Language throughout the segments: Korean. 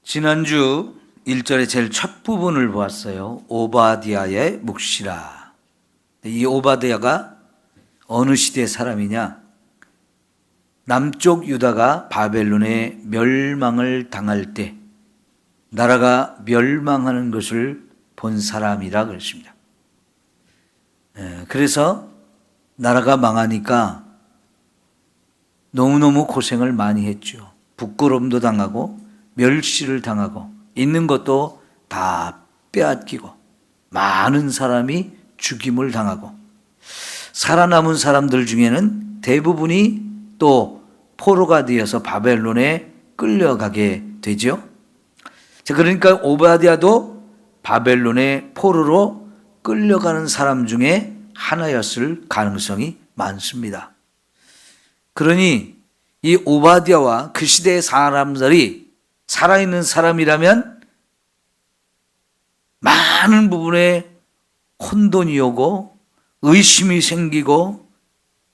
지난주 1절의 제일 첫 부분을 보았어요. 오바댜의 묵시라. 이 오바댜가 어느 시대의 사람이냐? 남쪽 유다가 바벨론의 멸망을 당할 때 나라가 멸망하는 것을 본 사람이라 그랬습니다. 그래서 나라가 망하니까 너무너무 고생을 많이 했죠. 부끄러움도 당하고 멸시를 당하고 있는 것도 다 빼앗기고 많은 사람이 죽임을 당하고 살아남은 사람들 중에는 대부분이 또 포로가 되어서 바벨론에 끌려가게 되죠. 그러니까 오바댜도 바벨론의 포로로 끌려가는 사람 중에 하나였을 가능성이 많습니다. 그러니 이 오바댜와 그 시대의 사람들이 살아있는 사람이라면 많은 부분에 혼돈이 오고 의심이 생기고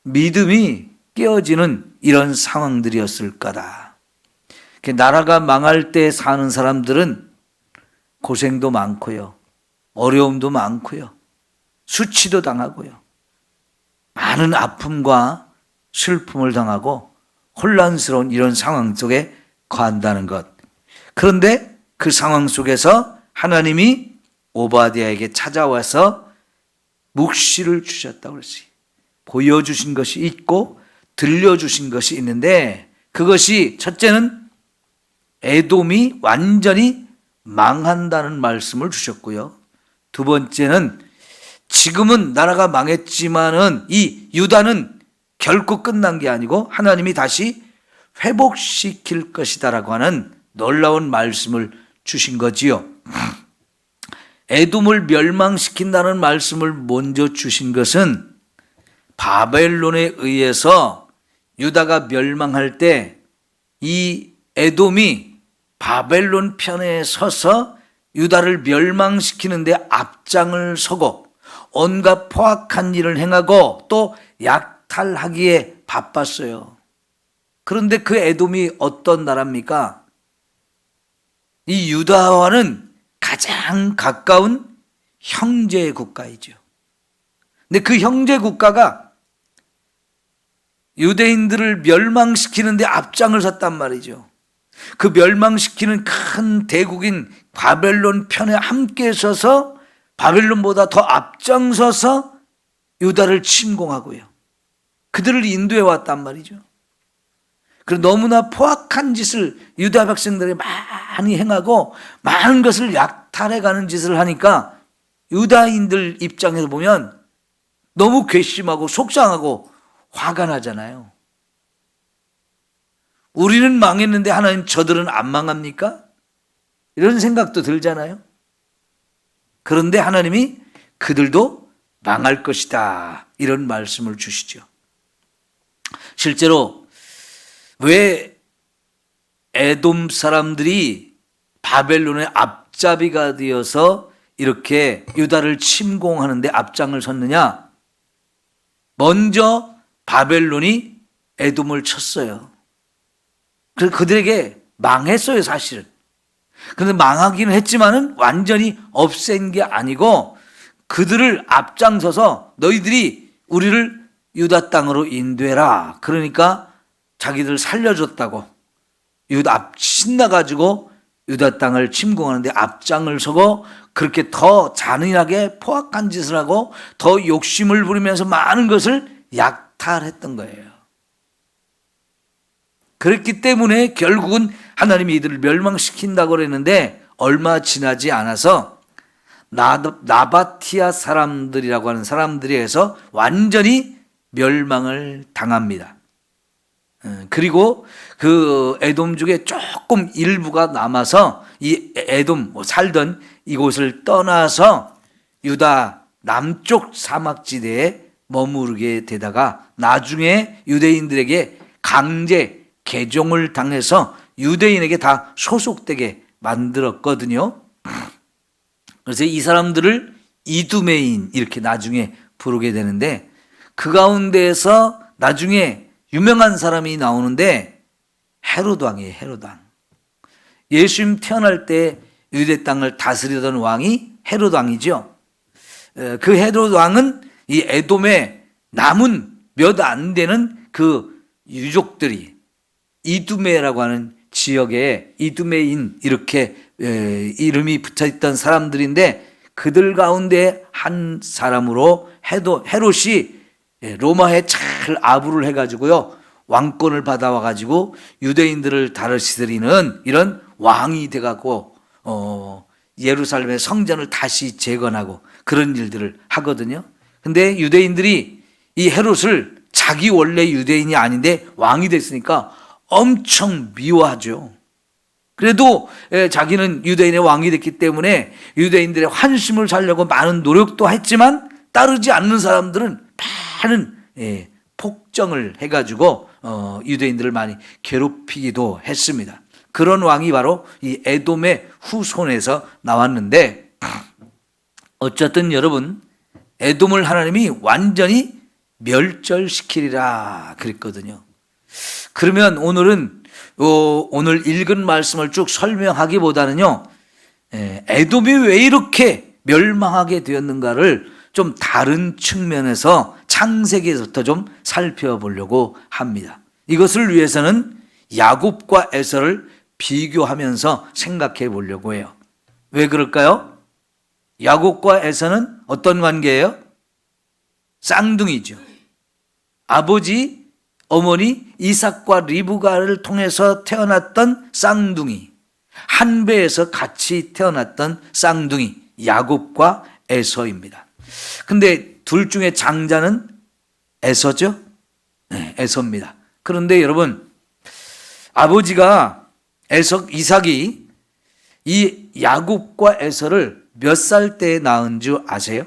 믿음이 깨어지는 이런 상황들이었을 거다. 나라가 망할 때 사는 사람들은 고생도 많고요. 어려움도 많고요. 수치도 당하고요. 많은 아픔과 슬픔을 당하고 혼란스러운 이런 상황 속에 거한다는 것. 그런데 그 상황 속에서 하나님이 오바댜에게 찾아와서 묵시를 주셨다고 그랬어요. 보여주신 것이 있고 들려주신 것이 있는데 그것이 첫째는 에돔이 완전히 망한다는 말씀을 주셨고요. 두 번째는 지금은 나라가 망했지만은 이 유다는 결코 끝난 게 아니고 하나님이 다시 회복시킬 것이다라고 하는 놀라운 말씀을 주신 거지요. 에돔을 멸망시킨다는 말씀을 먼저 주신 것은 바벨론에 의해서 유다가 멸망할 때 이 에돔이 바벨론 편에 서서 유다를 멸망시키는데 앞장을 서고 온갖 포악한 일을 행하고 또 약탈하기에 바빴어요. 그런데 그 에돔이 어떤 나라입니까? 이 유다와는 가장 가까운 형제 국가이죠. 근데 그 형제 국가가 유대인들을 멸망시키는데 앞장을 섰단 말이죠. 그 멸망시키는 큰 대국인 바벨론 편에 함께 서서 바벨론보다 더 앞장서서 유다를 침공하고요. 그들을 인도해 왔단 말이죠. 그리고 너무나 포악한 짓을 유다 백성들이 많이 행하고 많은 것을 약탈해가는 짓을 하니까 유다인들 입장에서 보면 너무 괘씸하고 속상하고 화가 나잖아요. 우리는 망했는데 하나님 저들은 안 망합니까? 이런 생각도 들잖아요. 그런데 하나님이 그들도 망할 것이다 이런 말씀을 주시죠. 실제로 왜 에돔 사람들이 바벨론의 앞잡이가 되어서 이렇게 유다를 침공하는데 앞장을 섰느냐? 먼저 바벨론이 에돔을 쳤어요. 그래서 그들에게 망했어요, 사실은. 그런데 망하기는 했지만은 완전히 없앤 게 아니고 그들을 앞장서서 너희들이 우리를 유다 땅으로 인도해라. 그러니까 자기들 살려줬다고 유다 신나가지고 유다 땅을 침공하는데 앞장을 서고 그렇게 더 잔인하게 포악한 짓을 하고 더 욕심을 부리면서 많은 것을 약탈했던 거예요. 그렇기 때문에 결국은 하나님이 이들을 멸망시킨다고 그랬는데 얼마 지나지 않아서 나바티아 사람들이라고 하는 사람들이 해서 완전히 멸망을 당합니다. 그리고 그 에돔 중에 조금 일부가 남아서 이 에돔 살던 이곳을 떠나서 유다 남쪽 사막지대에 머무르게 되다가 나중에 유대인들에게 강제 개종을 당해서 유대인에게 다 소속되게 만들었거든요. 그래서 이 사람들을 이두메인 이렇게 나중에 부르게 되는데 그 가운데에서 나중에 유명한 사람이 나오는데 헤롯 왕이에요. 헤롯 왕. 예수님 태어날 때 유대 땅을 다스리던 왕이 헤롯 왕이죠. 그 헤롯 왕은 이 에돔에 남은 몇 안 되는 그 유족들이 이두메라고 하는 지역에 이두메인 이렇게 이름이 붙어있던 사람들인데, 그들 가운데 한 사람으로 헤롯이 로마에 잘 아부를 해가지고요, 왕권을 받아와 가지고 유대인들을 다스리는 이런 왕이 돼갖고 예루살렘의 성전을 다시 재건하고 그런 일들을 하거든요. 근데 유대인들이 이 헤롯을 자기 원래 유대인이 아닌데 왕이 됐으니까 엄청 미워하죠. 그래도 자기는 유대인의 왕이 됐기 때문에 유대인들의 환심을 살려고 많은 노력도 했지만 따르지 않는 사람들은 많은 폭정을 해가지고 유대인들을 많이 괴롭히기도 했습니다. 그런 왕이 바로 이 에돔의 후손에서 나왔는데, 어쨌든 여러분, 에돔을 하나님이 완전히 멸절시키리라 그랬거든요. 그러면 오늘은 오늘 읽은 말씀을 쭉 설명하기보다는요, 에돔이 왜 이렇게 멸망하게 되었는가를 좀 다른 측면에서 창세기에서부터 좀 살펴보려고 합니다. 이것을 위해서는 야곱과 에서를 비교하면서 생각해 보려고 해요. 왜 그럴까요? 야곱과 에서는 어떤 관계예요? 쌍둥이죠. 아버지, 어머니 이삭과 리브가를 통해서 태어났던 쌍둥이, 한 배에서 같이 태어났던 쌍둥이 야곱과 에서입니다. 근데 둘 중에 장자는 에서죠? 네, 에서입니다. 그런데 여러분, 아버지가 이삭이 이 야곱과 에서를 몇 살 때 낳은 줄 아세요?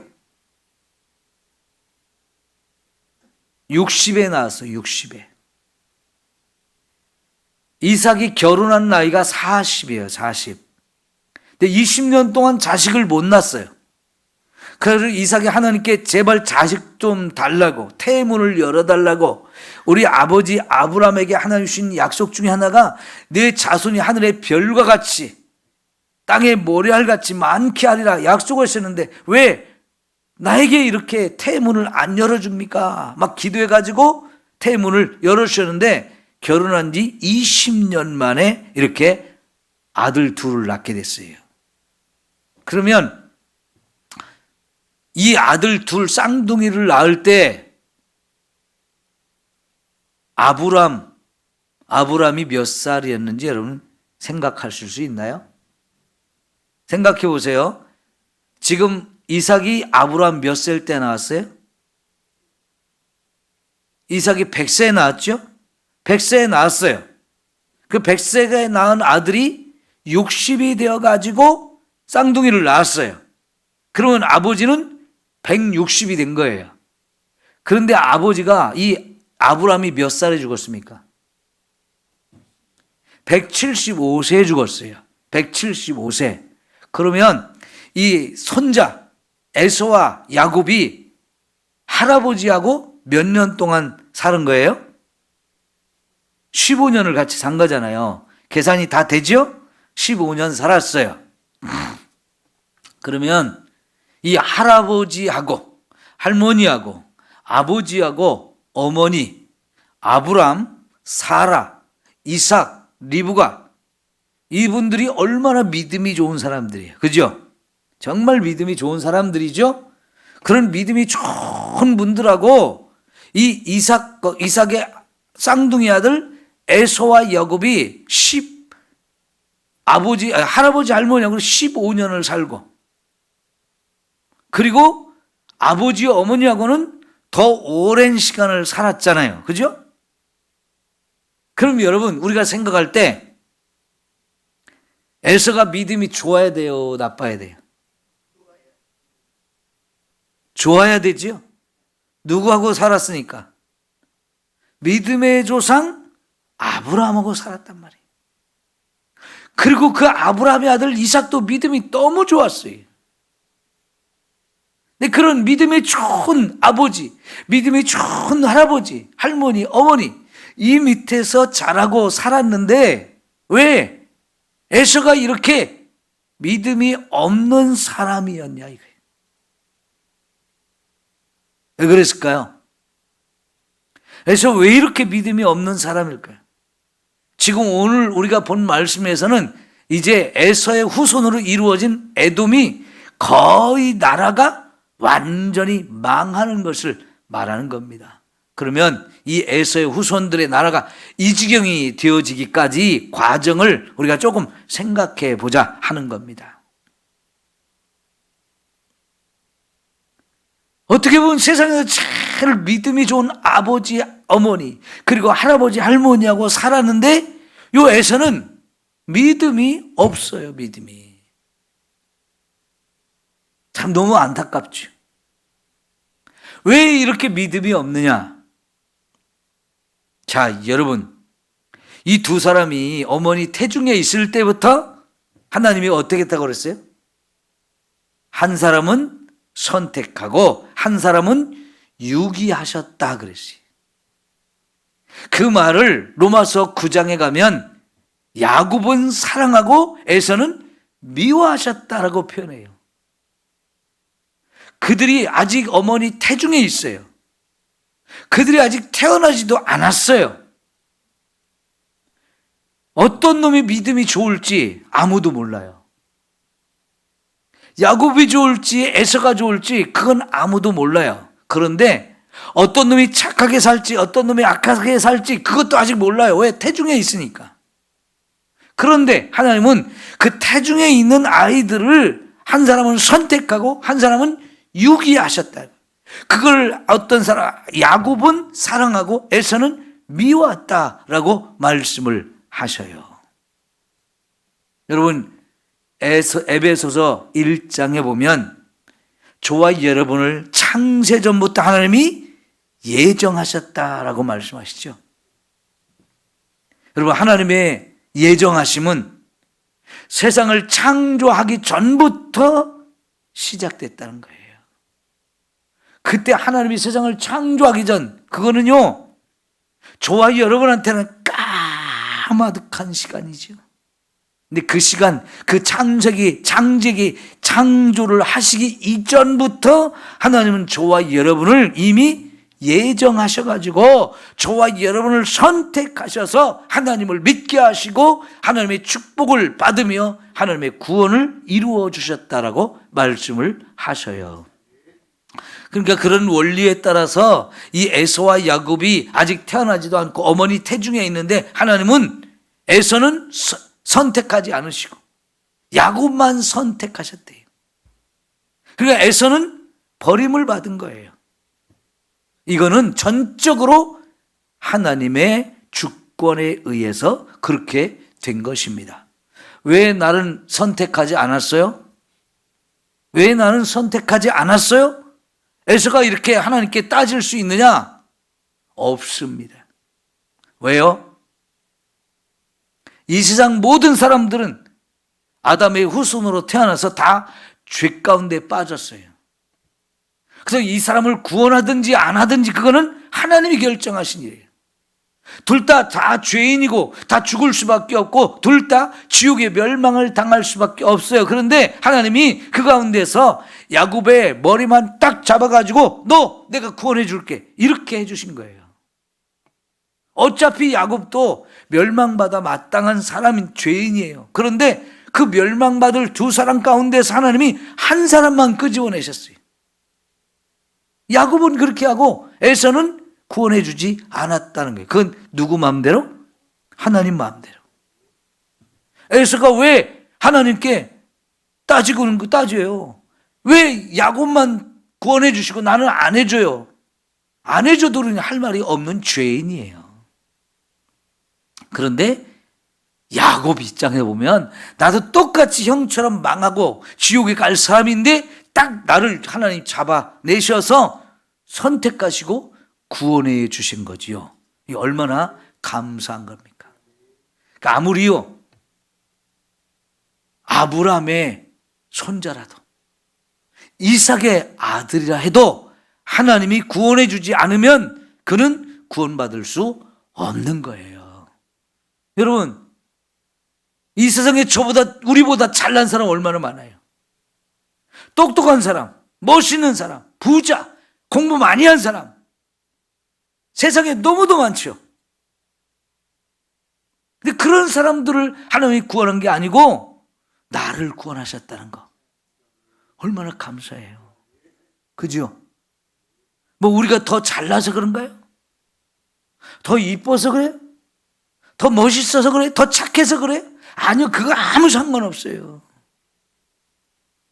60에 낳았어요. 60에. 이삭이 결혼한 나이가 40이에요. 40. 근데 20년 동안 자식을 못 낳았어요. 그래서 이삭이 하나님께 제발 자식 좀 달라고, 태문을 열어달라고, 우리 아버지 아브라함에게 하나님 주신 약속 중에 하나가 내 자손이 하늘의 별과 같이 땅의 모래알같이 많게 하리라 약속을 하셨는데 왜 나에게 이렇게 태문을 안 열어줍니까? 막 기도해가지고 태문을 열어주셨는데 결혼한 지 20년 만에 이렇게 아들 둘을 낳게 됐어요. 그러면 이 아들 둘 쌍둥이를 낳을 때 아브람이 몇 살이었는지 여러분 생각하실 수 있나요? 생각해 보세요. 지금 이삭이 아브람 몇 살 때 나왔어요? 이삭이 100세에 나왔죠? 100세에 나왔어요. 그 100세에 낳은 아들이 60이 되어가지고 쌍둥이를 낳았어요. 그러면 아버지는 160이 된 거예요. 그런데 아버지가 이 아브람이 몇 살에 죽었습니까? 175세에 죽었어요. 175세. 그러면 이 손자 에서와 야곱이 할아버지하고 몇 년 동안 사는 거예요? 15년을 같이 산 거잖아요. 계산이 다 되죠? 15년 살았어요. 그러면 이 할아버지하고 할머니하고 아버지하고 어머니 아브람, 사라, 이삭, 리브가 이분들이 얼마나 믿음이 좋은 사람들이에요. 그죠? 정말 믿음이 좋은 사람들이죠? 그런 믿음이 좋은 분들하고 이 이삭의 쌍둥이 아들 에서와 야곱이 할아버지 할머니하고 15년을 살고, 그리고 아버지 어머니하고는 더 오랜 시간을 살았잖아요. 그죠? 그럼 여러분, 우리가 생각할 때 에서가 믿음이 좋아야 돼요? 나빠야 돼요? 좋아야 되죠? 누구하고 살았으니까? 믿음의 조상 아브라함하고 살았단 말이에요. 그리고 그 아브라함의 아들 이삭도 믿음이 너무 좋았어요. 근데 그런 믿음이 좋은 아버지, 믿음이 좋은 할아버지, 할머니, 어머니 이 밑에서 자라고 살았는데 왜 에서가 이렇게 믿음이 없는 사람이었냐 이거예요. 왜 그랬을까요? 에서 왜 이렇게 믿음이 없는 사람일까요? 지금 오늘 우리가 본 말씀에서는 이제 에서의 후손으로 이루어진 에돔이 거의 나라가 완전히 망하는 것을 말하는 겁니다. 그러면 이 에서의 후손들의 나라가 이 지경이 되어지기까지 과정을 우리가 조금 생각해 보자 하는 겁니다. 어떻게 보면 세상에서 제일 믿음이 좋은 아버지, 어머니, 그리고 할아버지, 할머니하고 살았는데 요 에서는 믿음이 없어요. 믿음이. 참 너무 안타깝죠. 왜 이렇게 믿음이 없느냐? 자, 여러분, 이 두 사람이 어머니 태중에 있을 때부터 하나님이 어떻게 했다고 그랬어요? 한 사람은 선택하고 한 사람은 유기하셨다 그랬어요. 그 말을 로마서 9장에 가면 야곱은 사랑하고 에서는 미워하셨다라고 표현해요. 그들이 아직 어머니 태중에 있어요. 그들이 아직 태어나지도 않았어요. 어떤 놈이 믿음이 좋을지 아무도 몰라요. 야곱이 좋을지 에서가 좋을지 그건 아무도 몰라요. 그런데 어떤 놈이 착하게 살지 어떤 놈이 악하게 살지 그것도 아직 몰라요. 왜? 태중에 있으니까. 그런데 하나님은 그 태중에 있는 아이들을 한 사람은 선택하고 한 사람은 유기하셨다. 그걸 어떤 사람, 야곱은 사랑하고 에서는 미워했다라고 말씀을 하셔요. 여러분, 에베소서 1장에 보면 저와 여러분을 창세전부터 하나님이 예정하셨다라고 말씀하시죠. 여러분, 하나님의 예정하심은 세상을 창조하기 전부터 시작됐다는 거예요. 그때 하나님이 세상을 창조하기 전, 그거는요, 저와 여러분한테는 까마득한 시간이죠. 근데 그 시간, 그 창조기, 창조를 하시기 이전부터 하나님은 저와 여러분을 이미 예정하셔가지고 저와 여러분을 선택하셔서 하나님을 믿게 하시고 하나님의 축복을 받으며 하나님의 구원을 이루어 주셨다라고 말씀을 하셔요. 그러니까 그런 원리에 따라서 이 에서와 야곱이 아직 태어나지도 않고 어머니 태중에 있는데 하나님은 에서는 선택하지 않으시고 야곱만 선택하셨대요. 그러니까 에서는 버림을 받은 거예요. 이거는 전적으로 하나님의 주권에 의해서 그렇게 된 것입니다. 왜 나를 선택하지 않았어요? 왜 나는 선택하지 않았어요? 에서가 이렇게 하나님께 따질 수 있느냐? 없습니다. 왜요? 이 세상 모든 사람들은 아담의 후손으로 태어나서 다 죄 가운데 빠졌어요. 그래서 이 사람을 구원하든지 안 하든지 그거는 하나님이 결정하신 일이에요. 둘 다 죄인이고 다 죽을 수밖에 없고 둘 다 지옥의 멸망을 당할 수밖에 없어요. 그런데 하나님이 그 가운데서 야곱의 머리만 딱 잡아가지고 너 내가 구원해 줄게 이렇게 해주신 거예요. 어차피 야곱도 멸망받아 마땅한 사람인 죄인이에요. 그런데 그 멸망받을 두 사람 가운데서 하나님이 한 사람만 끄집어내셨어요. 야곱은 그렇게 하고 에서는 구원해 주지 않았다는 거예요. 그건 누구 마음대로? 하나님 마음대로. 에서가 왜 하나님께 따져요? 왜 야곱만 구원해 주시고 나는 안 해줘요? 안 해줘도 할 말이 없는 죄인이에요. 그런데 야곱 입장에 보면 나도 똑같이 형처럼 망하고 지옥에 갈 사람인데 딱 나를 하나님 잡아내셔서 선택하시고 구원해 주신 거지요. 이 얼마나 감사한 겁니까? 그러니까 아무리요 아브라함의 손자라도 이삭의 아들이라 해도 하나님이 구원해 주지 않으면 그는 구원받을 수 없는 거예요. 여러분, 이 세상에 우리보다 잘난 사람 얼마나 많아요. 똑똑한 사람, 멋있는 사람, 부자, 공부 많이 한 사람. 세상에 너무도 많죠. 근데 그런 사람들을 하나님이 구원한 게 아니고 나를 구원하셨다는 거. 얼마나 감사해요. 그죠? 뭐 우리가 더 잘나서 그런가요? 더 이뻐서 그래요? 더 멋있어서 그래요? 더 착해서 그래요? 아니요, 그거 아무 상관없어요.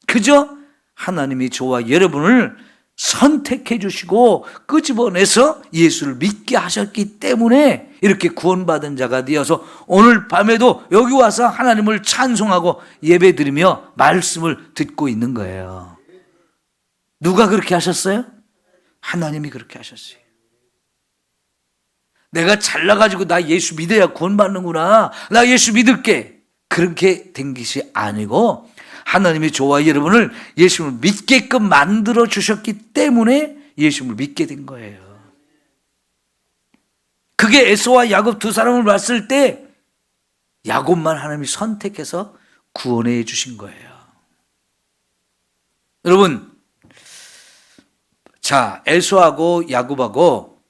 그저 하나님이 저와 여러분을 선택해 주시고 끄집어내서 예수를 믿게 하셨기 때문에 이렇게 구원받은 자가 되어서 오늘 밤에도 여기 와서 하나님을 찬송하고 예배드리며 말씀을 듣고 있는 거예요. 누가 그렇게 하셨어요? 하나님이 그렇게 하셨어요. 내가 잘나가지고 나 예수 믿어야 구원받는구나, 나 예수 믿을게, 그렇게 된 것이 아니고 하나님이 저와 여러분을 예수를 믿게끔 만들어 주셨기 때문에 예수를 믿게 된 거예요. 그게 에서와 야곱 두 사람을 봤을 때 야곱만 하나님이 선택해서 구원해 주신 거예요. 여러분, 자, 에서하고 야곱하고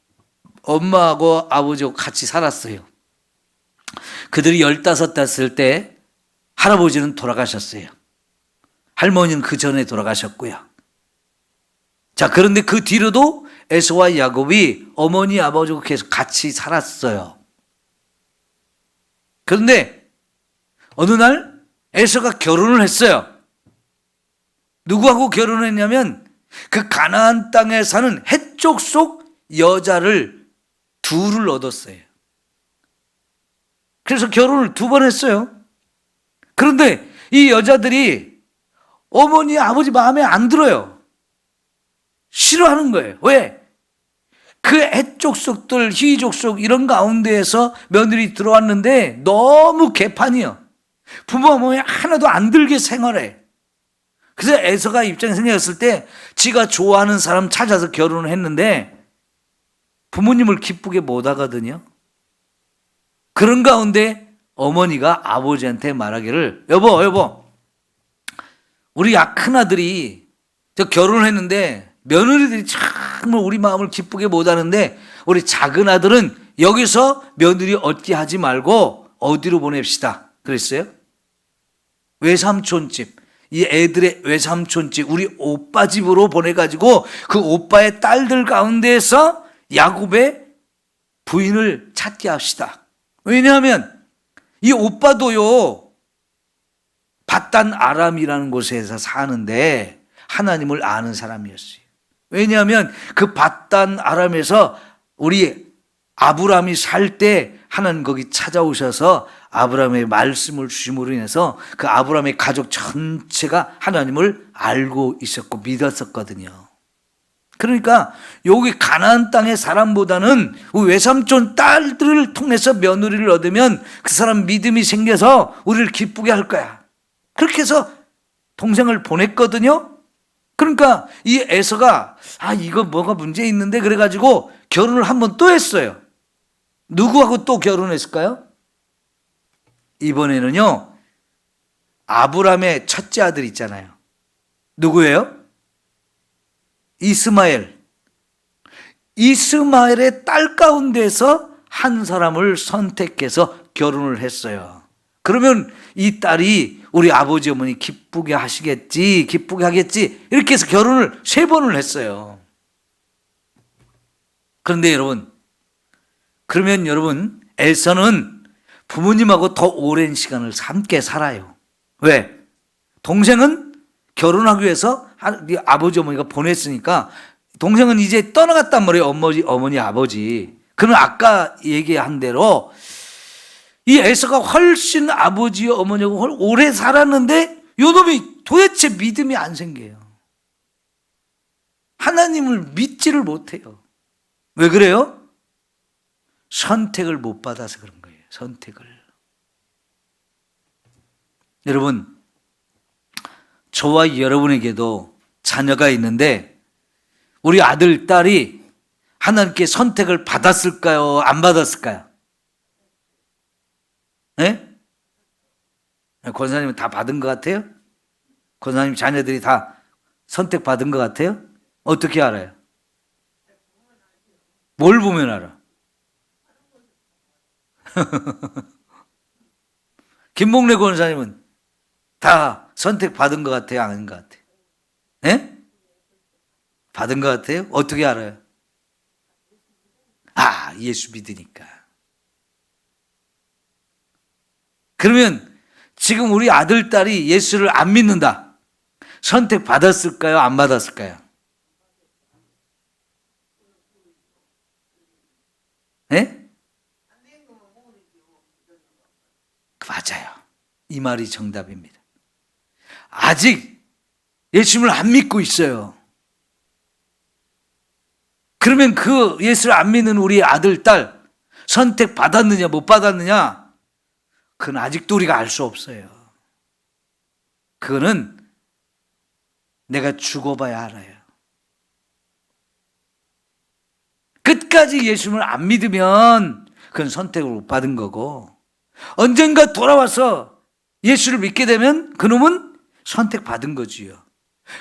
엄마하고 아버지하고 같이 살았어요. 그들이 15 됐을 때 할아버지는 돌아가셨어요. 할머니는 그 전에 돌아가셨고요. 자, 그런데 그 뒤로도 에서와 야곱이 어머니 아버지하고 계속 같이 살았어요. 그런데 어느 날 에서가 결혼을 했어요. 누구하고 결혼을 했냐면 그 가나안 땅에 사는 헷족 속 여자를 둘을 얻었어요. 그래서 결혼을 2번 했어요. 그런데 이 여자들이 어머니 아버지 마음에 안 들어요. 싫어하는 거예요. 왜? 그 헷족속들, 희족속 이런 가운데에서 며느리 들어왔는데 너무 개판이요. 부모가 마음에 하나도 안 들게 생활해. 그래서 에서가 입장이 생겼을 때 지가 좋아하는 사람 찾아서 결혼을 했는데 부모님을 기쁘게 못 하거든요. 그런 가운데 어머니가 아버지한테 말하기를, 여보, 우리 큰아들이 저 결혼을 했는데 며느리들이 정말 우리 마음을 기쁘게 못 하는데 우리 작은 아들은 여기서 며느리 얻게 하지 말고 어디로 보냅시다 그랬어요? 외삼촌집, 이 애들의 외삼촌집, 우리 오빠 집으로 보내가지고 그 오빠의 딸들 가운데에서 야곱의 부인을 찾게 합시다. 왜냐하면 이 오빠도요 밧단 아람이라는 곳에서 사는데 하나님을 아는 사람이었어요. 왜냐하면 그 밧단 아람에서 우리 아브라함이 살 때 하나님 거기 찾아오셔서 아브라함의 말씀을 주심으로 인해서 그 아브라함의 가족 전체가 하나님을 알고 있었고 믿었었거든요. 그러니까 여기 가나안 땅의 사람보다는 외삼촌 딸들을 통해서 며느리를 얻으면 그 사람 믿음이 생겨서 우리를 기쁘게 할 거야. 그렇게 해서 동생을 보냈거든요. 그러니까 이 에서가 이거 뭐가 문제 있는데 그래가지고 결혼을 한 번 또 했어요. 누구하고 또 결혼했을까요? 이번에는요 아브라함의 첫째 아들 있잖아요. 누구예요? 이스마엘의 딸 가운데서 한 사람을 선택해서 결혼을 했어요. 그러면 이 딸이 우리 아버지 어머니 기쁘게 하시겠지, 기쁘게 하겠지, 이렇게 해서 결혼을 3번을 했어요. 그런데 여러분, 그러면 여러분 에서는 부모님하고 더 오랜 시간을 함께 살아요. 왜? 동생은 결혼하기 위해서 아버지 어머니가 보냈으니까 동생은 이제 떠나갔단 말이에요. 어머니 아버지. 그러면 아까 얘기한 대로 이 에서가 훨씬 아버지 어머니하고 오래 살았는데 요놈이 도대체 믿음이 안 생겨요. 하나님을 믿지를 못해요. 왜 그래요? 선택을 못 받아서 그런 거예요. 선택을. 여러분, 저와 여러분에게도 자녀가 있는데 우리 아들, 딸이 하나님께 선택을 받았을까요? 안 받았을까요? 네? 권사님은 다 받은 것 같아요? 권사님 자녀들이 다 선택받은 것 같아요? 어떻게 알아요? 뭘 보면 알아? 김봉래 권사님은 다 선택받은 것 같아요? 아닌 것 같아요? 예? 받은 것 같아요? 어떻게 알아요? 아, 예수 믿으니까. 그러면 지금 우리 아들, 딸이 예수를 안 믿는다. 선택받았을까요? 안 받았을까요? 예? 맞아요. 이 말이 정답입니다. 아직 예수님을 안 믿고 있어요. 그러면 그 예수를 안 믿는 우리 아들, 딸 선택받았느냐 못 받았느냐 그건 아직도 우리가 알 수 없어요. 그거는 내가 죽어봐야 알아요. 끝까지 예수님을 안 믿으면 그건 선택을 못 받은 거고, 언젠가 돌아와서 예수를 믿게 되면 그놈은 선택받은 거지요.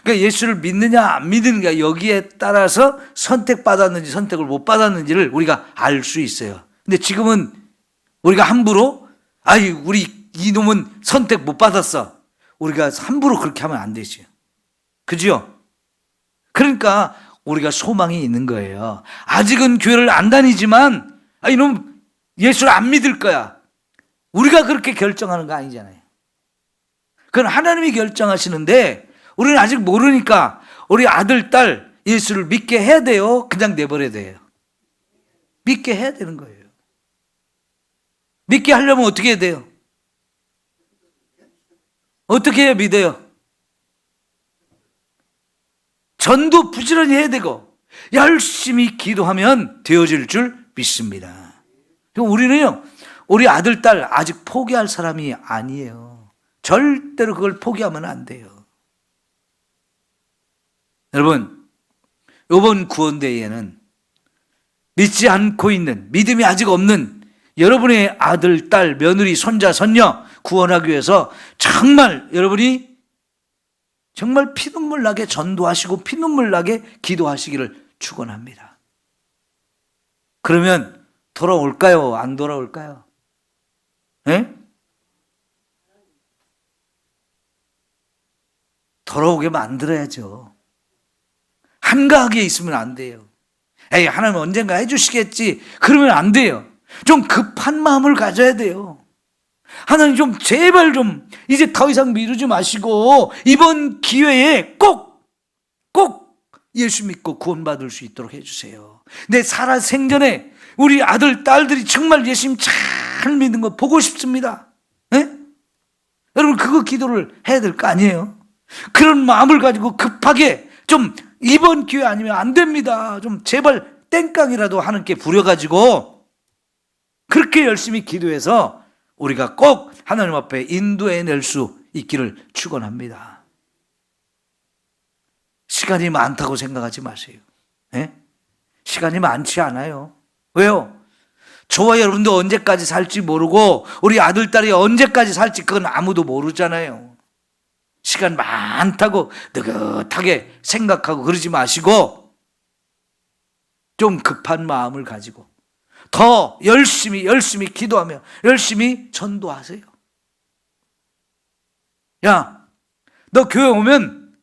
그러니까 예수를 믿느냐 안 믿느냐 여기에 따라서 선택받았는지 선택을 못 받았는지를 우리가 알 수 있어요. 근데 지금은 우리가 함부로 우리 이놈은 선택 못 받았어, 우리가 함부로 그렇게 하면 안 되지요. 그죠? 그러니까 우리가 소망이 있는 거예요. 아직은 교회를 안 다니지만 이놈 예수를 안 믿을 거야, 우리가 그렇게 결정하는 거 아니잖아요. 그건 하나님이 결정하시는데 우리는 아직 모르니까 우리 아들, 딸 예수를 믿게 해야 돼요? 그냥 내버려야 돼요? 믿게 해야 되는 거예요. 믿게 하려면 어떻게 해야 돼요? 어떻게 해야 믿어요? 전도 부지런히 해야 되고 열심히 기도하면 되어질 줄 믿습니다. 우리는요, 우리 아들, 딸 아직 포기할 사람이 아니에요. 절대로 그걸 포기하면 안 돼요. 여러분, 이번 구원대회에는 믿지 않고 있는, 믿음이 아직 없는 여러분의 아들, 딸, 며느리, 손자, 손녀 구원하기 위해서 정말 여러분이 정말 피눈물 나게 전도하시고 피눈물 나게 기도하시기를 축원합니다. 그러면 돌아올까요? 안 돌아올까요? 예? 돌아오게 만들어야죠. 한가하게 있으면 안 돼요. 하나님 언젠가 해주시겠지 그러면 안 돼요. 좀 급한 마음을 가져야 돼요. 하나님 좀 제발 좀 이제 더 이상 미루지 마시고 이번 기회에 꼭 예수 믿고 구원받을 수 있도록 해주세요. 내 살아 생전에 우리 아들, 딸들이 정말 예수님 잘 믿는 거 보고 싶습니다. 네? 여러분 그거 기도를 해야 될 거 아니에요? 그런 마음을 가지고 급하게 좀 이번 기회 아니면 안 됩니다. 좀 제발 땡깡이라도 하나님께 부려가지고 그렇게 열심히 기도해서 우리가 꼭 하나님 앞에 인도해낼 수 있기를 축원합니다. 시간이 많다고 생각하지 마세요. 네? 시간이 많지 않아요. 왜요? 저와 여러분도 언제까지 살지 모르고 우리 아들, 딸이 언제까지 살지 그건 아무도 모르잖아요. 시간 많다고 느긋하게 생각하고 그러지 마시고 좀 급한 마음을 가지고 더 열심히 기도하며 열심히 전도하세요. 야, 너 교회 오면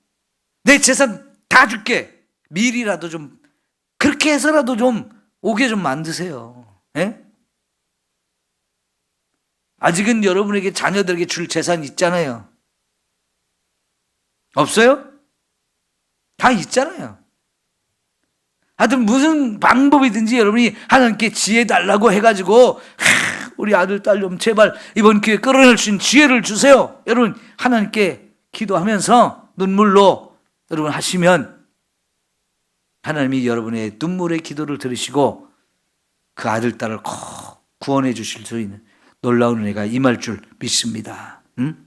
내 재산 다 줄게. 미리라도 좀 그렇게 해서라도 좀 오게 좀 만드세요. 예? 아직은 여러분에게 자녀들에게 줄 재산 있잖아요. 없어요? 다 있잖아요. 하여튼 무슨 방법이든지 여러분이 하나님께 지혜 달라고 해가지고 우리 아들, 딸 좀 제발 이번 기회에 끌어낼 수 있는 지혜를 주세요. 여러분 하나님께 기도하면서 눈물로 여러분 하시면 하나님이 여러분의 눈물의 기도를 들으시고 그 아들, 딸을 꼭 구원해 주실 수 있는 놀라운 은혜가 임할 줄 믿습니다. 응?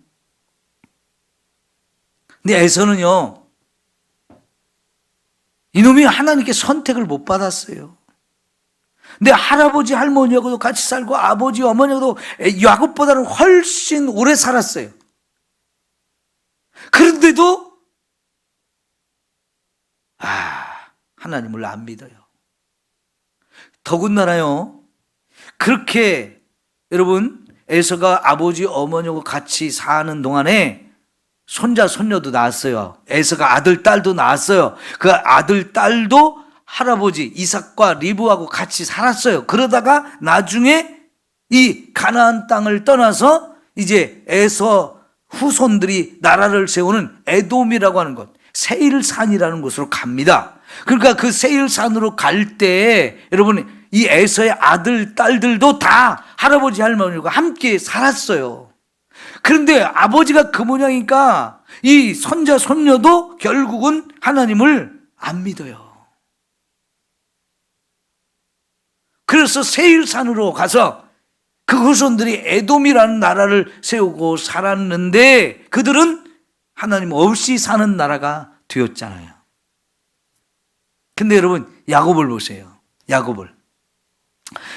근데 에서는요, 이놈이 하나님께 선택을 못 받았어요. 근데 할아버지, 할머니하고도 같이 살고 아버지, 어머니하고도 야곱보다는 훨씬 오래 살았어요. 그런데도 하나님을 안 믿어요. 더군다나요, 그렇게 여러분 에서가 아버지 어머니하고 같이 사는 동안에 손자 손녀도 낳았어요. 에서가 아들 딸도 낳았어요. 그 아들 딸도 할아버지 이삭과 리브하고 같이 살았어요. 그러다가 나중에 이 가나안 땅을 떠나서 이제 에서 후손들이 나라를 세우는 에돔이라고 하는 곳, 세일산이라는 곳으로 갑니다. 그러니까 그 세일산으로 갈 때 여러분 이 에서의 아들 딸들도 다 할아버지 할머니와 함께 살았어요. 그런데 아버지가 그 모양이니까 이 손자 손녀도 결국은 하나님을 안 믿어요. 그래서 세일산으로 가서 그 후손들이 에돔이라는 나라를 세우고 살았는데 그들은 하나님 없이 사는 나라가 되었잖아요. 근데 여러분 야곱을 보세요. 야곱을.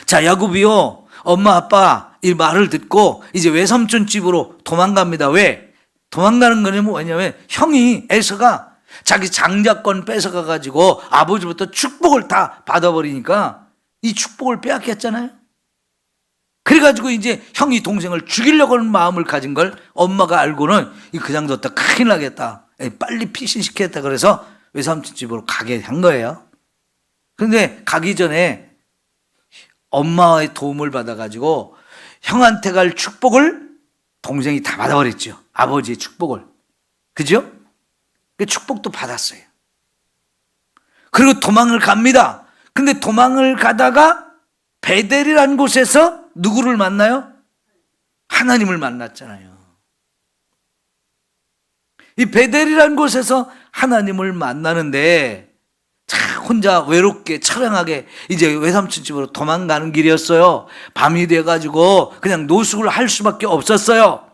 자, 야곱이요, 엄마 아빠 이 말을 듣고 이제 외삼촌 집으로 도망갑니다. 왜? 도망가는 거는 뭐냐면 형이 에서가 자기 장자권 뺏어가 가지고 아버지부터 축복을 다 받아버리니까 이 축복을 빼앗겼잖아요. 그래가지고 이제 형이 동생을 죽이려고 하는 마음을 가진 걸 엄마가 알고는 그냥 뒀다 큰일 나겠다, 빨리 피신시키겠다, 그래서 외삼촌 집으로 가게 한 거예요. 그런데 가기 전에 엄마의 도움을 받아가지고 형한테 갈 축복을 동생이 다 받아버렸죠. 아버지의 축복을. 그죠? 그 축복도 받았어요. 그리고 도망을 갑니다. 근데 도망을 가다가 베델이라는 곳에서 누구를 만나요? 하나님을 만났잖아요. 이 베델이라는 곳에서 하나님을 만나는데 혼자 외롭게 처량하게 이제 외삼촌 집으로 도망가는 길이었어요. 밤이 돼가지고 그냥 노숙을 할 수밖에 없었어요.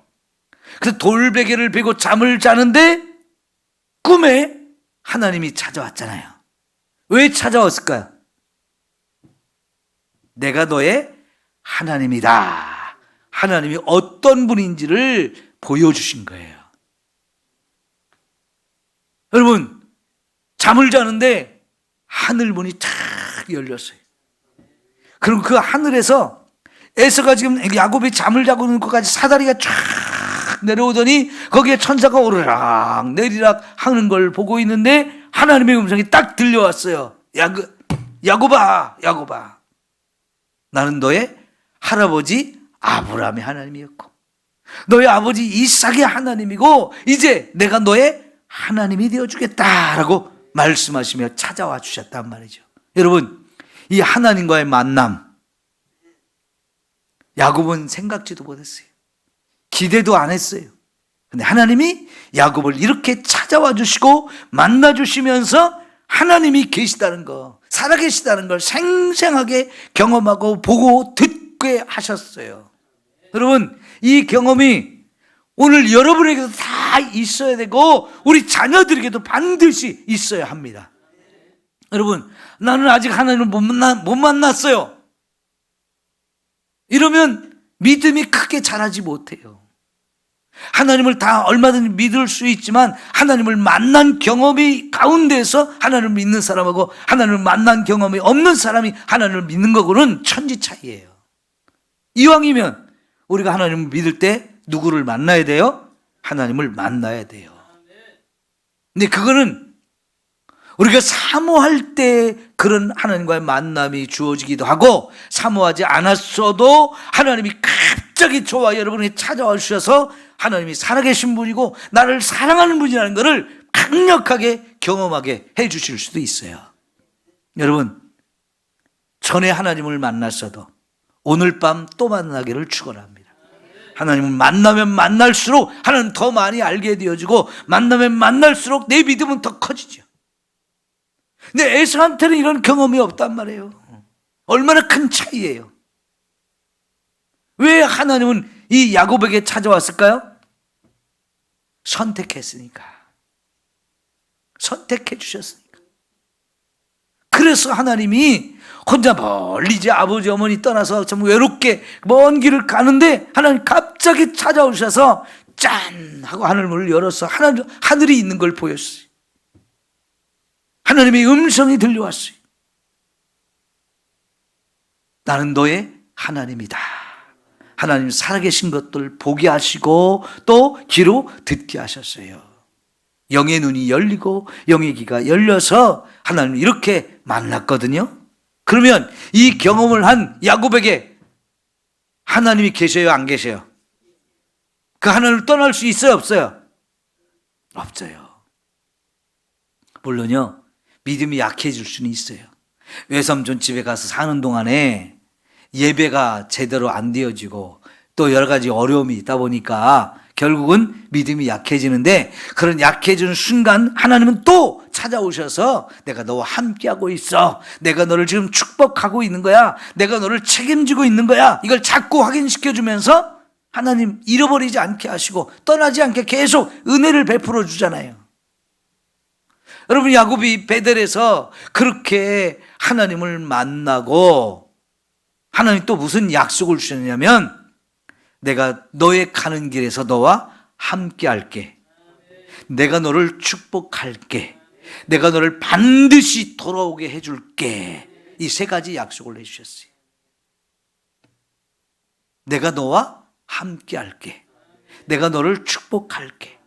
그래서 돌베개를 베고 잠을 자는데 꿈에 하나님이 찾아왔잖아요. 왜 찾아왔을까요? 내가 너의 하나님이다. 하나님이 어떤 분인지를 보여주신 거예요. 여러분, 잠을 자는데 하늘문이 탁 열렸어요. 그럼 그 하늘에서 에서가 지금 야곱이 잠을 자고 있는 것까지 사다리가 쫙 내려오더니 거기에 천사가 오르락 내리락 하는 걸 보고 있는데 하나님의 음성이 딱 들려왔어요. 야곱아, 야곱아, 나는 너의 할아버지 아브라함의 하나님이었고 너의 아버지 이삭의 하나님이고 이제 내가 너의 하나님이 되어주겠다라고 말씀하시며 찾아와 주셨단 말이죠. 여러분, 이 하나님과의 만남, 야곱은 생각지도 못했어요. 기대도 안 했어요. 근데 하나님이 야곱을 이렇게 찾아와 주시고 만나 주시면서 하나님이 계시다는 거, 살아계시다는 걸 생생하게 경험하고 보고 듣게 하셨어요. 여러분, 이 경험이 오늘 여러분에게도 다 있어야 되고 우리 자녀들에게도 반드시 있어야 합니다. 여러분, 나는 아직 하나님을 못 만났어요. 이러면 믿음이 크게 자라지 못해요. 하나님을 다 얼마든지 믿을 수 있지만 하나님을 만난 경험이 가운데서 하나님을 믿는 사람하고 하나님을 만난 경험이 없는 사람이 하나님을 믿는 거고는 천지 차이예요. 이왕이면 우리가 하나님을 믿을 때 누구를 만나야 돼요? 하나님을 만나야 돼요. 근데 그거는 우리가 사모할 때 그런 하나님과의 만남이 주어지기도 하고 사모하지 않았어도 하나님이 갑자기 저와 여러분에게 찾아와 주셔서 하나님이 살아계신 분이고 나를 사랑하는 분이라는 것을 강력하게 경험하게 해 주실 수도 있어요. 여러분, 전에 하나님을 만났어도 오늘 밤 또 만나기를 축원합니다. 하나님을 만나면 만날수록 하나님 더 많이 알게 되어지고 만나면 만날수록 내 믿음은 더 커지죠. 근데 에서한테는 이런 경험이 없단 말이에요. 얼마나 큰 차이예요. 왜 하나님은 이 야곱에게 찾아왔을까요? 선택했으니까. 선택해 주셨으니까. 그래서 하나님이 혼자 멀리 이제 아버지 어머니 떠나서 참 외롭게 먼 길을 가는데 하나님 갑자기 찾아오셔서 짠 하고 하늘문을 열어서 하늘이 있는 걸 보였어요. 하나님의 음성이 들려왔어요. 나는 너의 하나님이다. 하나님 살아계신 것들 보게 하시고 또 귀로 듣게 하셨어요. 영의 눈이 열리고 영의 귀가 열려서 하나님을 이렇게 만났거든요. 그러면 이 경험을 한 야곱에게 하나님이 계셔요, 안 계셔요? 그 하나님을 떠날 수 있어요, 없어요? 없어요. 물론요, 믿음이 약해질 수는 있어요. 외삼촌 집에 가서 사는 동안에 예배가 제대로 안 되어지고 또 여러 가지 어려움이 있다 보니까 결국은 믿음이 약해지는데, 그런 약해지는 순간 하나님은 또 찾아오셔서 내가 너와 함께하고 있어. 내가 너를 지금 축복하고 있는 거야. 내가 너를 책임지고 있는 거야. 이걸 자꾸 확인시켜주면서 하나님 잃어버리지 않게 하시고 떠나지 않게 계속 은혜를 베풀어 주잖아요. 여러분, 야곱이 베델에서 그렇게 하나님을 만나고 하나님 또 무슨 약속을 주셨냐면, 내가 너의 가는 길에서 너와 함께 할게. 내가 너를 축복할게. 내가 너를 반드시 돌아오게 해줄게. 이 세 가지 약속을 해주셨어요. 내가 너와 함께 할게. 내가 너를 축복할게.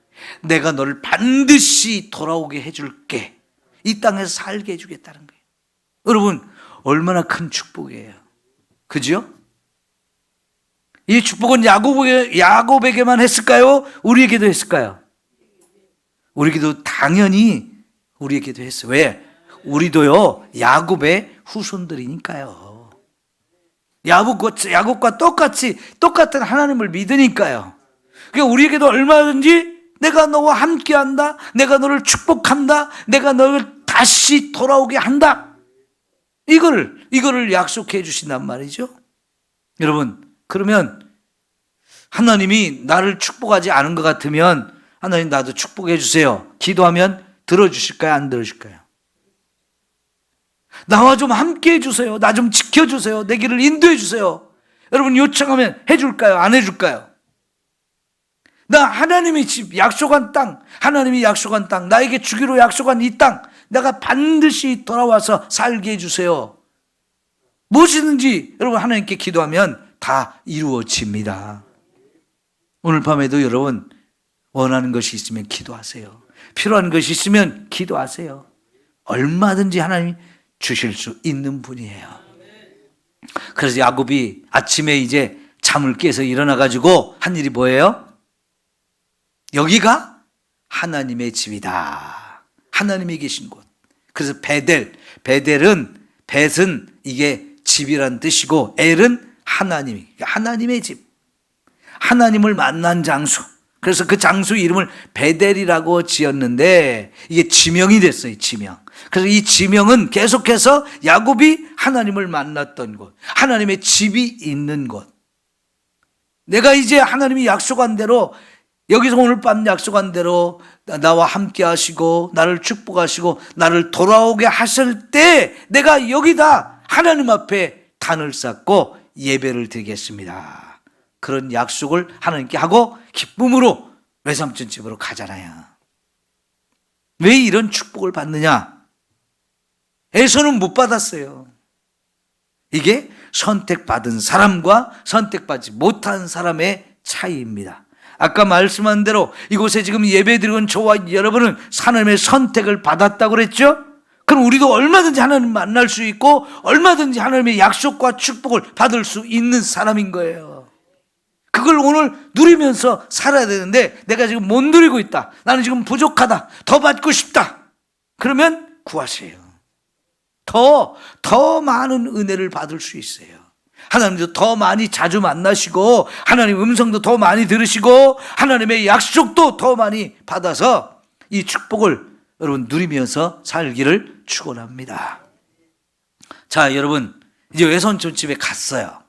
내가 너를 반드시 돌아오게 해줄게. 이 땅에서 살게 해주겠다는 거예요. 여러분, 얼마나 큰 축복이에요. 그죠? 이 축복은 야곱에게만 했을까요? 우리에게도 했을까요? 우리에게도 당연히 우리에게도 했어요. 왜? 우리도요, 야곱의 후손들이니까요. 야곱과 똑같은 하나님을 믿으니까요. 그러니까 우리에게도 얼마든지 내가 너와 함께한다, 내가 너를 축복한다, 내가 너를 다시 돌아오게 한다, 이거를 약속해 주신단 말이죠. 여러분, 그러면 하나님이 나를 축복하지 않은 것 같으면 하나님 나도 축복해 주세요. 기도하면 들어주실까요? 안 들어주실까요? 나와 좀 함께 해주세요. 나 좀 지켜주세요. 내 길을 인도해 주세요. 여러분, 요청하면 해줄까요? 안 해줄까요? 나 하나님이 약속한 땅, 하나님이 약속한 땅, 나에게 주기로 약속한 이 땅, 내가 반드시 돌아와서 살게 해주세요. 무엇이든지 여러분 하나님께 기도하면 다 이루어집니다. 오늘 밤에도 여러분 원하는 것이 있으면 기도하세요. 필요한 것이 있으면 기도하세요. 얼마든지 하나님이 주실 수 있는 분이에요. 그래서 야곱이 아침에 이제 잠을 깨서 일어나가지고 한 일이 뭐예요? 여기가 하나님의 집이다. 하나님이 계신 곳. 그래서 베델은 벳은 이게 집이란 뜻이고, 엘은 하나님의 집, 하나님을 만난 장소. 그래서 그 장소 이름을 베델이라고 지었는데 이게 지명이 됐어요. 지명. 그래서 이 지명은 계속해서 야곱이 하나님을 만났던 곳, 하나님의 집이 있는 곳. 내가 이제 하나님이 약속한 대로, 여기서 오늘 밤 약속한 대로 나와 함께 하시고 나를 축복하시고 나를 돌아오게 하실 때 내가 여기다 하나님 앞에 단을 쌓고 예배를 드리겠습니다. 그런 약속을 하나님께 하고 기쁨으로 외삼촌 집으로 가잖아요. 왜 이런 축복을 받느냐? 에서는 못 받았어요. 이게 선택받은 사람과 선택받지 못한 사람의 차이입니다. 아까 말씀한 대로 이곳에 지금 예배드리고 있는 저와 여러분은 하나님의 선택을 받았다고 그랬죠? 그럼 우리도 얼마든지 하나님 만날 수 있고 얼마든지 하나님의 약속과 축복을 받을 수 있는 사람인 거예요. 그걸 오늘 누리면서 살아야 되는데 내가 지금 못 누리고 있다, 나는 지금 부족하다, 더 받고 싶다, 그러면 구하세요. 더 많은 은혜를 받을 수 있어요. 하나님도 더 많이 자주 만나시고 하나님 음성도 더 많이 들으시고 하나님의 약속도 더 많이 받아서 이 축복을 여러분 누리면서 살기를 축원합니다. 자, 여러분 이제 외삼촌 집에 갔어요.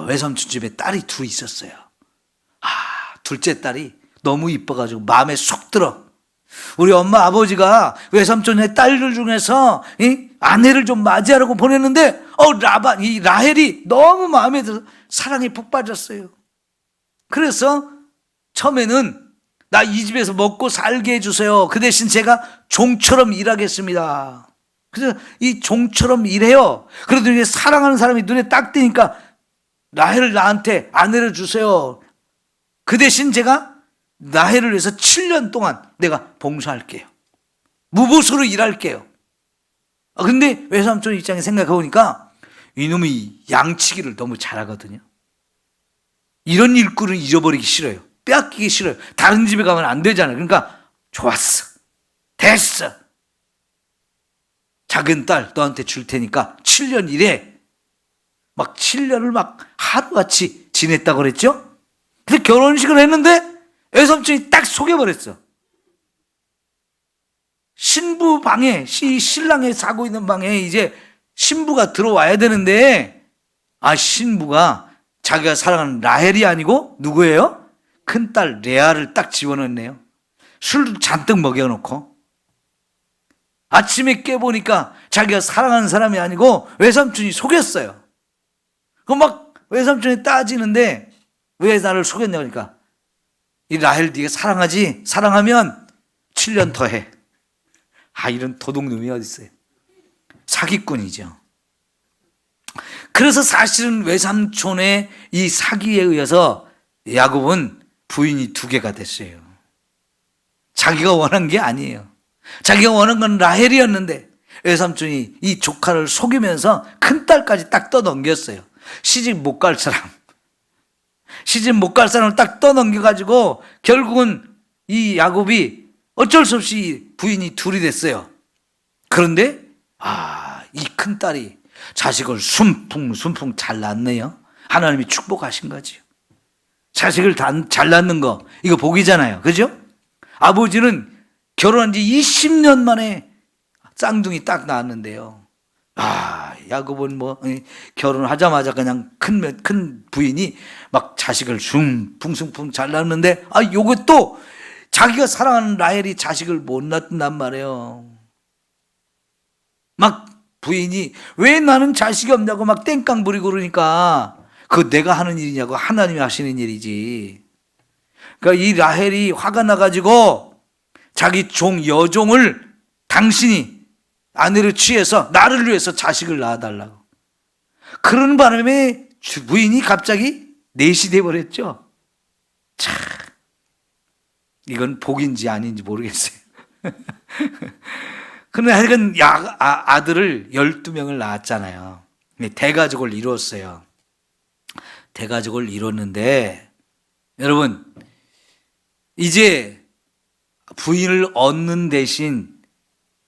외삼촌 집에 딸이 둘 있었어요. 둘째 딸이 너무 이뻐가지고 마음에 쏙 들어. 우리 엄마 아버지가 외삼촌의 딸들 중에서 아내를 좀 맞이하라고 보냈는데 이 라헬이 너무 마음에 들어서 사랑에 푹 빠졌어요. 그래서 처음에는 나 이 집에서 먹고 살게 해주세요. 그 대신 제가 종처럼 일하겠습니다. 그래서 이 종처럼 일해요. 그래도 이게 사랑하는 사람이 눈에 딱 띄니까 라헬을 나한테 아내를 주세요. 그 대신 제가 라헬을 위해서 7년 동안 내가 봉사할게요. 무보수로 일할게요. 근데 외삼촌 입장에 생각해 보니까 이놈이 양치기를 너무 잘하거든요. 이런 일꾼은 잊어버리기 싫어요. 빼앗기기 싫어요. 다른 집에 가면 안 되잖아요. 그러니까 좋았어. 됐어. 작은 딸 너한테 줄 테니까 7년 일해. 막 7년을 막 하루같이 지냈다고 그랬죠? 그래서 결혼식을 했는데 외삼촌이 딱 속여버렸어. 신부 방에, 신랑이 자고 있는 방에 이제 신부가 들어와야 되는데, 신부가 자기가 사랑하는 라헬이 아니고 누구예요? 큰딸 레아를 딱 집어넣네요. 술도 잔뜩 먹여놓고. 아침에 깨보니까 자기가 사랑하는 사람이 아니고 외삼촌이 속였어요. 그 막 외삼촌이 따지는데 왜 나를 속였냐고 하니까 이 라헬 네가 사랑하지? 사랑하면 7년 더 해. 이런 도둑놈이 어디 있어요? 사기꾼이죠. 그래서 사실은 외삼촌의 이 사기에 의해서 야곱은 부인이 2개가 됐어요. 자기가 원한 게 아니에요. 자기가 원한 건 라헬이었는데 외삼촌이 이 조카를 속이면서 큰딸까지 딱 떠넘겼어요. 시집 못 갈 사람. 시집 못 갈 사람을 딱 떠넘겨가지고 결국은 이 야곱이 어쩔 수 없이 부인이 2이 됐어요. 그런데 이 큰딸이 자식을 순풍 잘 낳네요. 하나님이 축복하신 거지요. 자식을 잘 낳는 거 이거 복이잖아요. 그죠? 아버지는 결혼한 지 20년 만에 쌍둥이 딱 낳았는데요. 야곱은 결혼하자마자 그냥 큰 부인이 막 자식을 풍승풍 잘 낳는데 요거 또 자기가 사랑하는 라헬이 자식을 못 낳는단 말이에요. 막 부인이 왜 나는 자식이 없냐고 막 땡깡 부리고 그러니까 그거 내가 하는 일이냐고, 하나님이 하시는 일이지. 그러니까 이 라헬이 화가 나가지고 자기 여종을 당신이 아내를 취해서 나를 위해서 자식을 낳아달라고. 그런 바람에 부인이 갑자기 넷이 돼버렸죠. 참, 이건 복인지 아닌지 모르겠어요. 그런데 하여간 아들을 12명을 낳았잖아요. 대가족을 이루었어요. 대가족을 이뤘는데 여러분 이제 부인을 얻는 대신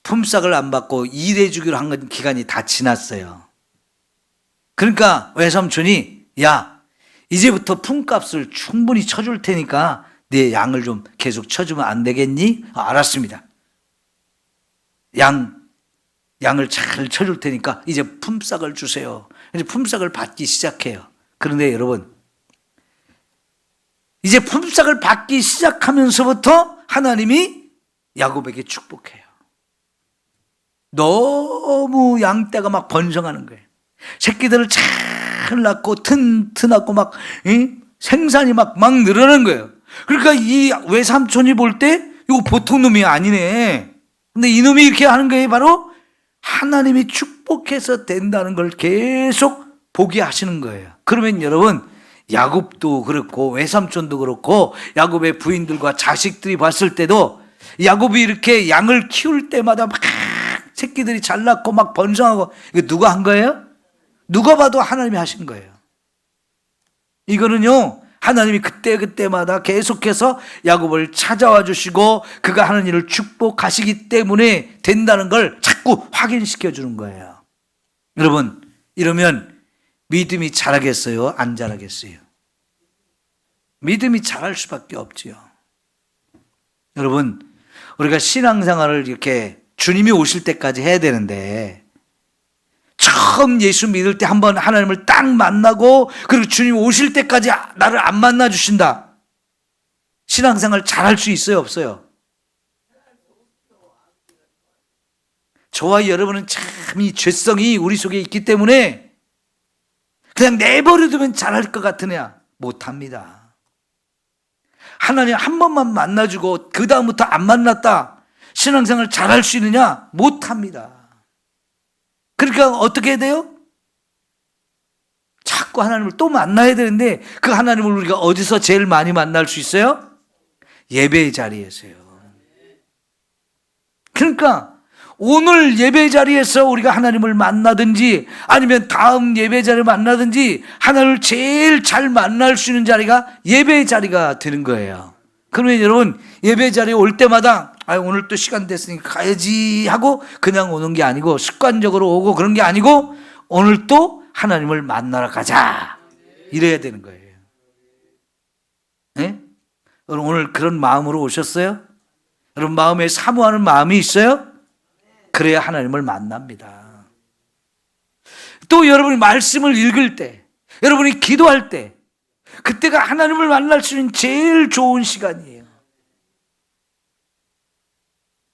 품삯을 안 받고 일해주기로 한 기간이 다 지났어요. 그러니까 외삼촌이 이제부터 품값을 충분히 쳐줄 테니까 내 양을 좀 계속 쳐주면 안 되겠니? 알았습니다. 양을 잘 쳐줄 테니까 이제 품삯을 주세요. 이제 품삯을 받기 시작해요. 그런데 여러분 이제 품삯을 받기 시작하면서부터 하나님이 야곱에게 축복해요. 너무 양떼가 막 번성하는 거예요. 새끼들을 잘 낳고 튼튼하고 막 생산이 막 늘어나는 거예요. 그러니까 이 외삼촌이 볼 때 이거 보통 놈이 아니네. 근데 이놈이 이렇게 하는 게 바로 하나님이 축복해서 된다는 걸 계속 보게 하시는 거예요. 그러면 여러분 야곱도 그렇고 외삼촌도 그렇고 야곱의 부인들과 자식들이 봤을 때도 야곱이 이렇게 양을 키울 때마다 막 새끼들이 잘 낳고 막 번성하고 이거 누가 한 거예요? 누가 봐도 하나님이 하신 거예요. 이거는요 하나님이 그때마다 계속해서 야곱을 찾아와 주시고 그가 하는 일을 축복하시기 때문에 된다는 걸 자꾸 확인시켜 주는 거예요. 여러분 이러면 믿음이 자라겠어요? 안 자라겠어요? 믿음이 자랄 수밖에 없지요. 여러분 우리가 신앙생활을 이렇게 주님이 오실 때까지 해야 되는데 처음 예수 믿을 때 한번 하나님을 딱 만나고 그리고 주님 오실 때까지 나를 안 만나 주신다. 신앙생활 잘할 수 있어요? 없어요? 저와 여러분은 참 이 죄성이 우리 속에 있기 때문에 그냥 내버려두면 잘할 것 같으냐? 못합니다. 하나님 한 번만 만나주고 그 다음부터 안 만났다 신앙생활 잘할 수 있느냐? 못합니다. 그러니까 어떻게 해야 돼요? 자꾸 하나님을 또 만나야 되는데 그 하나님을 우리가 어디서 제일 많이 만날 수 있어요? 예배의 자리에서요. 그러니까 오늘 예배 자리에서 우리가 하나님을 만나든지 아니면 다음 예배 자리를 만나든지 하나님을 제일 잘 만날 수 있는 자리가 예배의 자리가 되는 거예요. 그러면 여러분 예배 자리에 올 때마다 오늘 또 시간 됐으니까 가야지 하고 그냥 오는 게 아니고 습관적으로 오고 그런 게 아니고 오늘 또 하나님을 만나러 가자 이래야 되는 거예요. 네? 여러분 오늘 그런 마음으로 오셨어요? 여러분 마음에 사모하는 마음이 있어요? 그래야 하나님을 만납니다. 또 여러분이 말씀을 읽을 때, 여러분이 기도할 때, 그때가 하나님을 만날 수 있는 제일 좋은 시간이에요.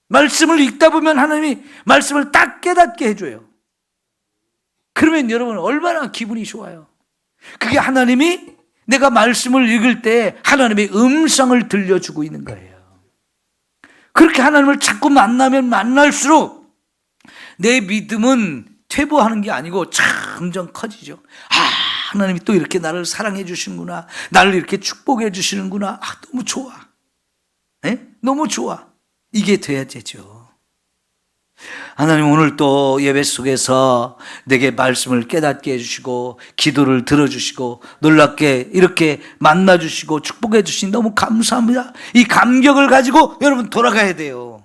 말씀을 읽다 보면 하나님이 말씀을 딱 깨닫게 해줘요. 그러면 여러분 얼마나 기분이 좋아요. 그게 하나님이 내가 말씀을 읽을 때 하나님의 음성을 들려주고 있는 거예요. 그렇게 하나님을 자꾸 만나면 만날수록 내 믿음은 퇴보하는 게 아니고 점점 커지죠. 하나님이 또 이렇게 나를 사랑해 주시는구나. 나를 이렇게 축복해 주시는구나. 너무 좋아. 네? 너무 좋아. 이게 돼야 되죠. 하나님 오늘 또 예배 속에서 내게 말씀을 깨닫게 해주시고 기도를 들어주시고 놀랍게 이렇게 만나주시고 축복해 주시니 너무 감사합니다. 이 감격을 가지고 여러분 돌아가야 돼요.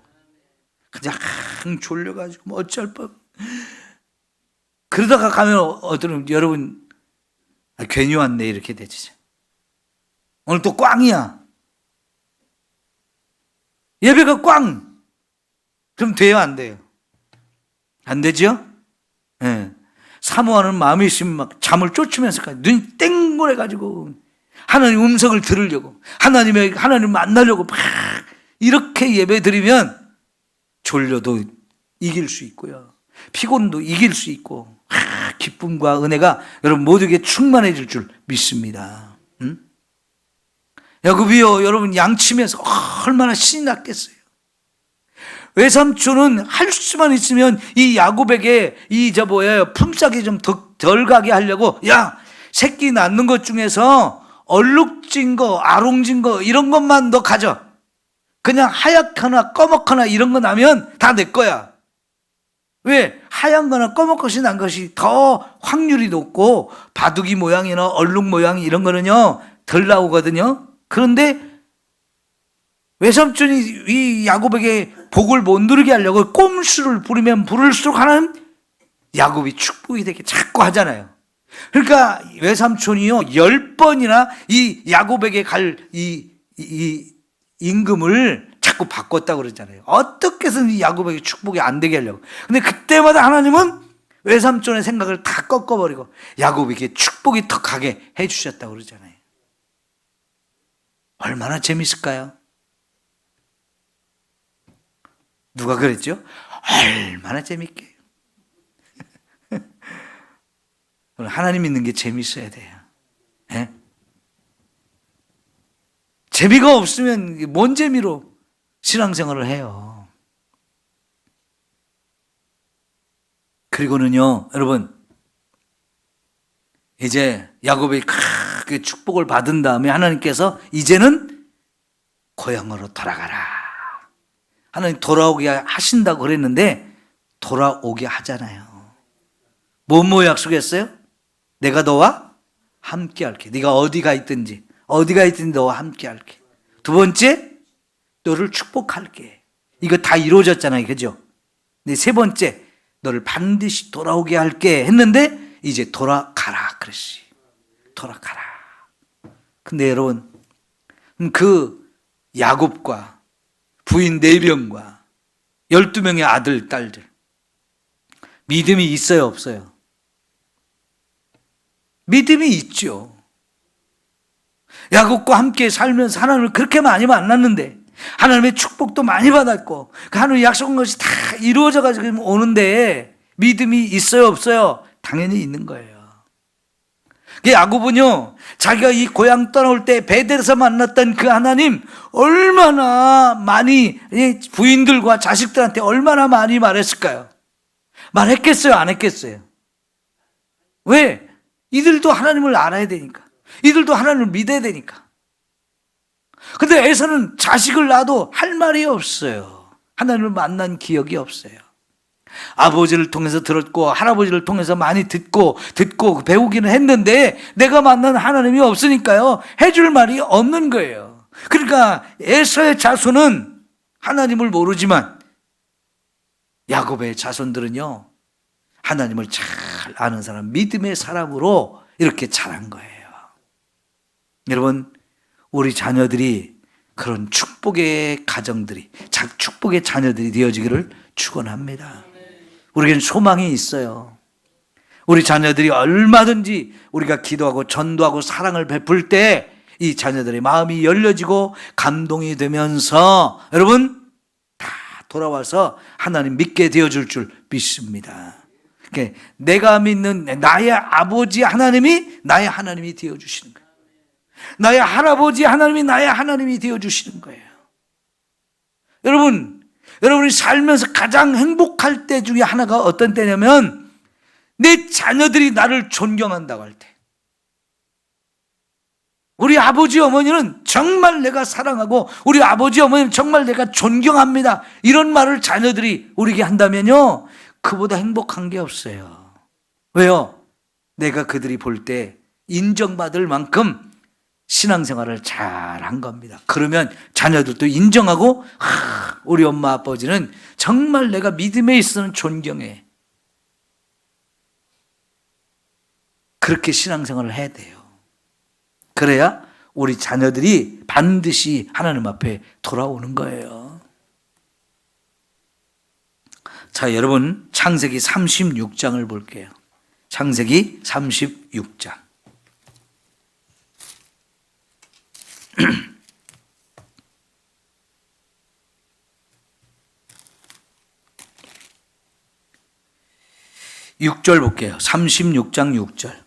그냥 졸려가지고 뭐 어쩔 뻔 그러다가 가면 어떤 여러분 괜히 왔네 이렇게 되죠. 오늘 또 꽝이야. 예배가 꽝. 그럼 돼요 안 돼요? 안 되죠? 네. 사모하는 마음이 있으면 막 잠을 쫓으면서 눈이 땡골해가지고 하나님 음성을 들으려고 하나님 만나려고 막 이렇게 예배 드리면 졸려도 이길 수 있고요. 피곤도 이길 수 있고 기쁨과 은혜가 여러분 모두에게 충만해질 줄 믿습니다. 야곱이요 여러분 양치면서 얼마나 신이 났겠어요. 외삼촌은 할 수만 있으면 이 야곱에게 품삯이 좀 덜 가게 하려고 새끼 낳는 것 중에서 얼룩진 거 아롱진 거 이런 것만 너 가져. 그냥 하얗거나 검었거나 이런 거 나면 다 내 거야. 왜? 하얀 거나 검은 것이 난 것이 더 확률이 높고 바둑이 모양이나 얼룩 모양 이런 거는요 덜 나오거든요. 그런데 외삼촌이 이 야곱에게 복을 못 누리게 하려고 꼼수를 부리면 부를수록 하나님 야곱이 축복이 되게 자꾸 하잖아요. 그러니까 외삼촌이요 10번이나 이 야곱에게 갈 이 임금을 자꾸 바꿨다고 그러잖아요. 어떻게 해서든 이 야곱에게 축복이 안 되게 하려고. 근데 그때마다 하나님은 외삼촌의 생각을 다 꺾어버리고 야곱에게 축복이 더 가게 해주셨다고 그러잖아요. 얼마나 재밌을까요? 누가 그랬죠? 얼마나 재밌게. 하나님 믿는 게 재밌어야 돼요. 네? 재미가 없으면 뭔 재미로 신앙생활을 해요. 그리고는요, 여러분, 이제 야곱이 크게 축복을 받은 다음에 하나님께서 이제는 고향으로 돌아가라. 하나님 돌아오게 하신다고 그랬는데 돌아오게 하잖아요. 뭐 약속했어요? 내가 너와 함께 할게. 네가 어디가 있든지 너와 함께 할게. 두 번째, 너를 축복할게. 이거 다 이루어졌잖아요. 그죠? 근데 세 번째, 너를 반드시 돌아오게 할게 했는데 이제 돌아가라 그랬지. 돌아가라. 근데 여러분, 그 야곱과 부인 4명과 12명의 아들, 딸들 믿음이 있어요, 없어요? 믿음이 있죠. 야곱과 함께 살면서 하나님을 그렇게 많이 만났는데 하나님의 축복도 많이 받았고 그 하나님의 약속한 것이 다 이루어져 가지고 오는데 믿음이 있어요, 없어요? 당연히 있는 거예요. 야곱은요, 자기가 이 고향 떠나올 때 베델에서 만났던 그 하나님 얼마나 많이 부인들과 자식들한테 얼마나 많이 말했을까요? 말했겠어요? 안 했겠어요? 왜? 이들도 하나님을 알아야 되니까. 이들도 하나님을 믿어야 되니까. 근데 에서는 자식을 낳아도 할 말이 없어요. 하나님을 만난 기억이 없어요. 아버지를 통해서 들었고 할아버지를 통해서 많이 듣고 배우기는 했는데 내가 만난 하나님이 없으니까요, 해줄 말이 없는 거예요. 그러니까 에서의 자손은 하나님을 모르지만 야곱의 자손들은요, 하나님을 잘 아는 사람, 믿음의 사람으로 이렇게 자란 거예요. 여러분, 우리 자녀들이 그런 축복의 가정들이, 축복의 자녀들이 되어지기를 축원합니다. 우리에겐 소망이 있어요. 우리 자녀들이 얼마든지 우리가 기도하고 전도하고 사랑을 베풀 때 이 자녀들의 마음이 열려지고 감동이 되면서 여러분 다 돌아와서 하나님 믿게 되어줄 줄 믿습니다. 그러니까 내가 믿는 나의 아버지 하나님이 나의 하나님이 되어주시는 거예요. 나의 할아버지 하나님이 나의 하나님이 되어주시는 거예요. 여러분이 살면서 가장 행복할 때 중에 하나가 어떤 때냐면 내 자녀들이 나를 존경한다고 할 때. 우리 아버지 어머니는 정말 내가 사랑하고 우리 아버지 어머니는 정말 내가 존경합니다, 이런 말을 자녀들이 우리에게 한다면요, 그보다 행복한 게 없어요. 왜요? 내가 그들이 볼 때 인정받을 만큼 신앙생활을 잘한 겁니다. 그러면 자녀들도 인정하고 우리 엄마 아버지는 정말 내가 믿음에 있어서는 존경해. 그렇게 신앙생활을 해야 돼요. 그래야 우리 자녀들이 반드시 하나님 앞에 돌아오는 거예요. 자, 여러분 창세기 36장을 볼게요. 창세기 36장. 육 절 볼게요. 36장 6절.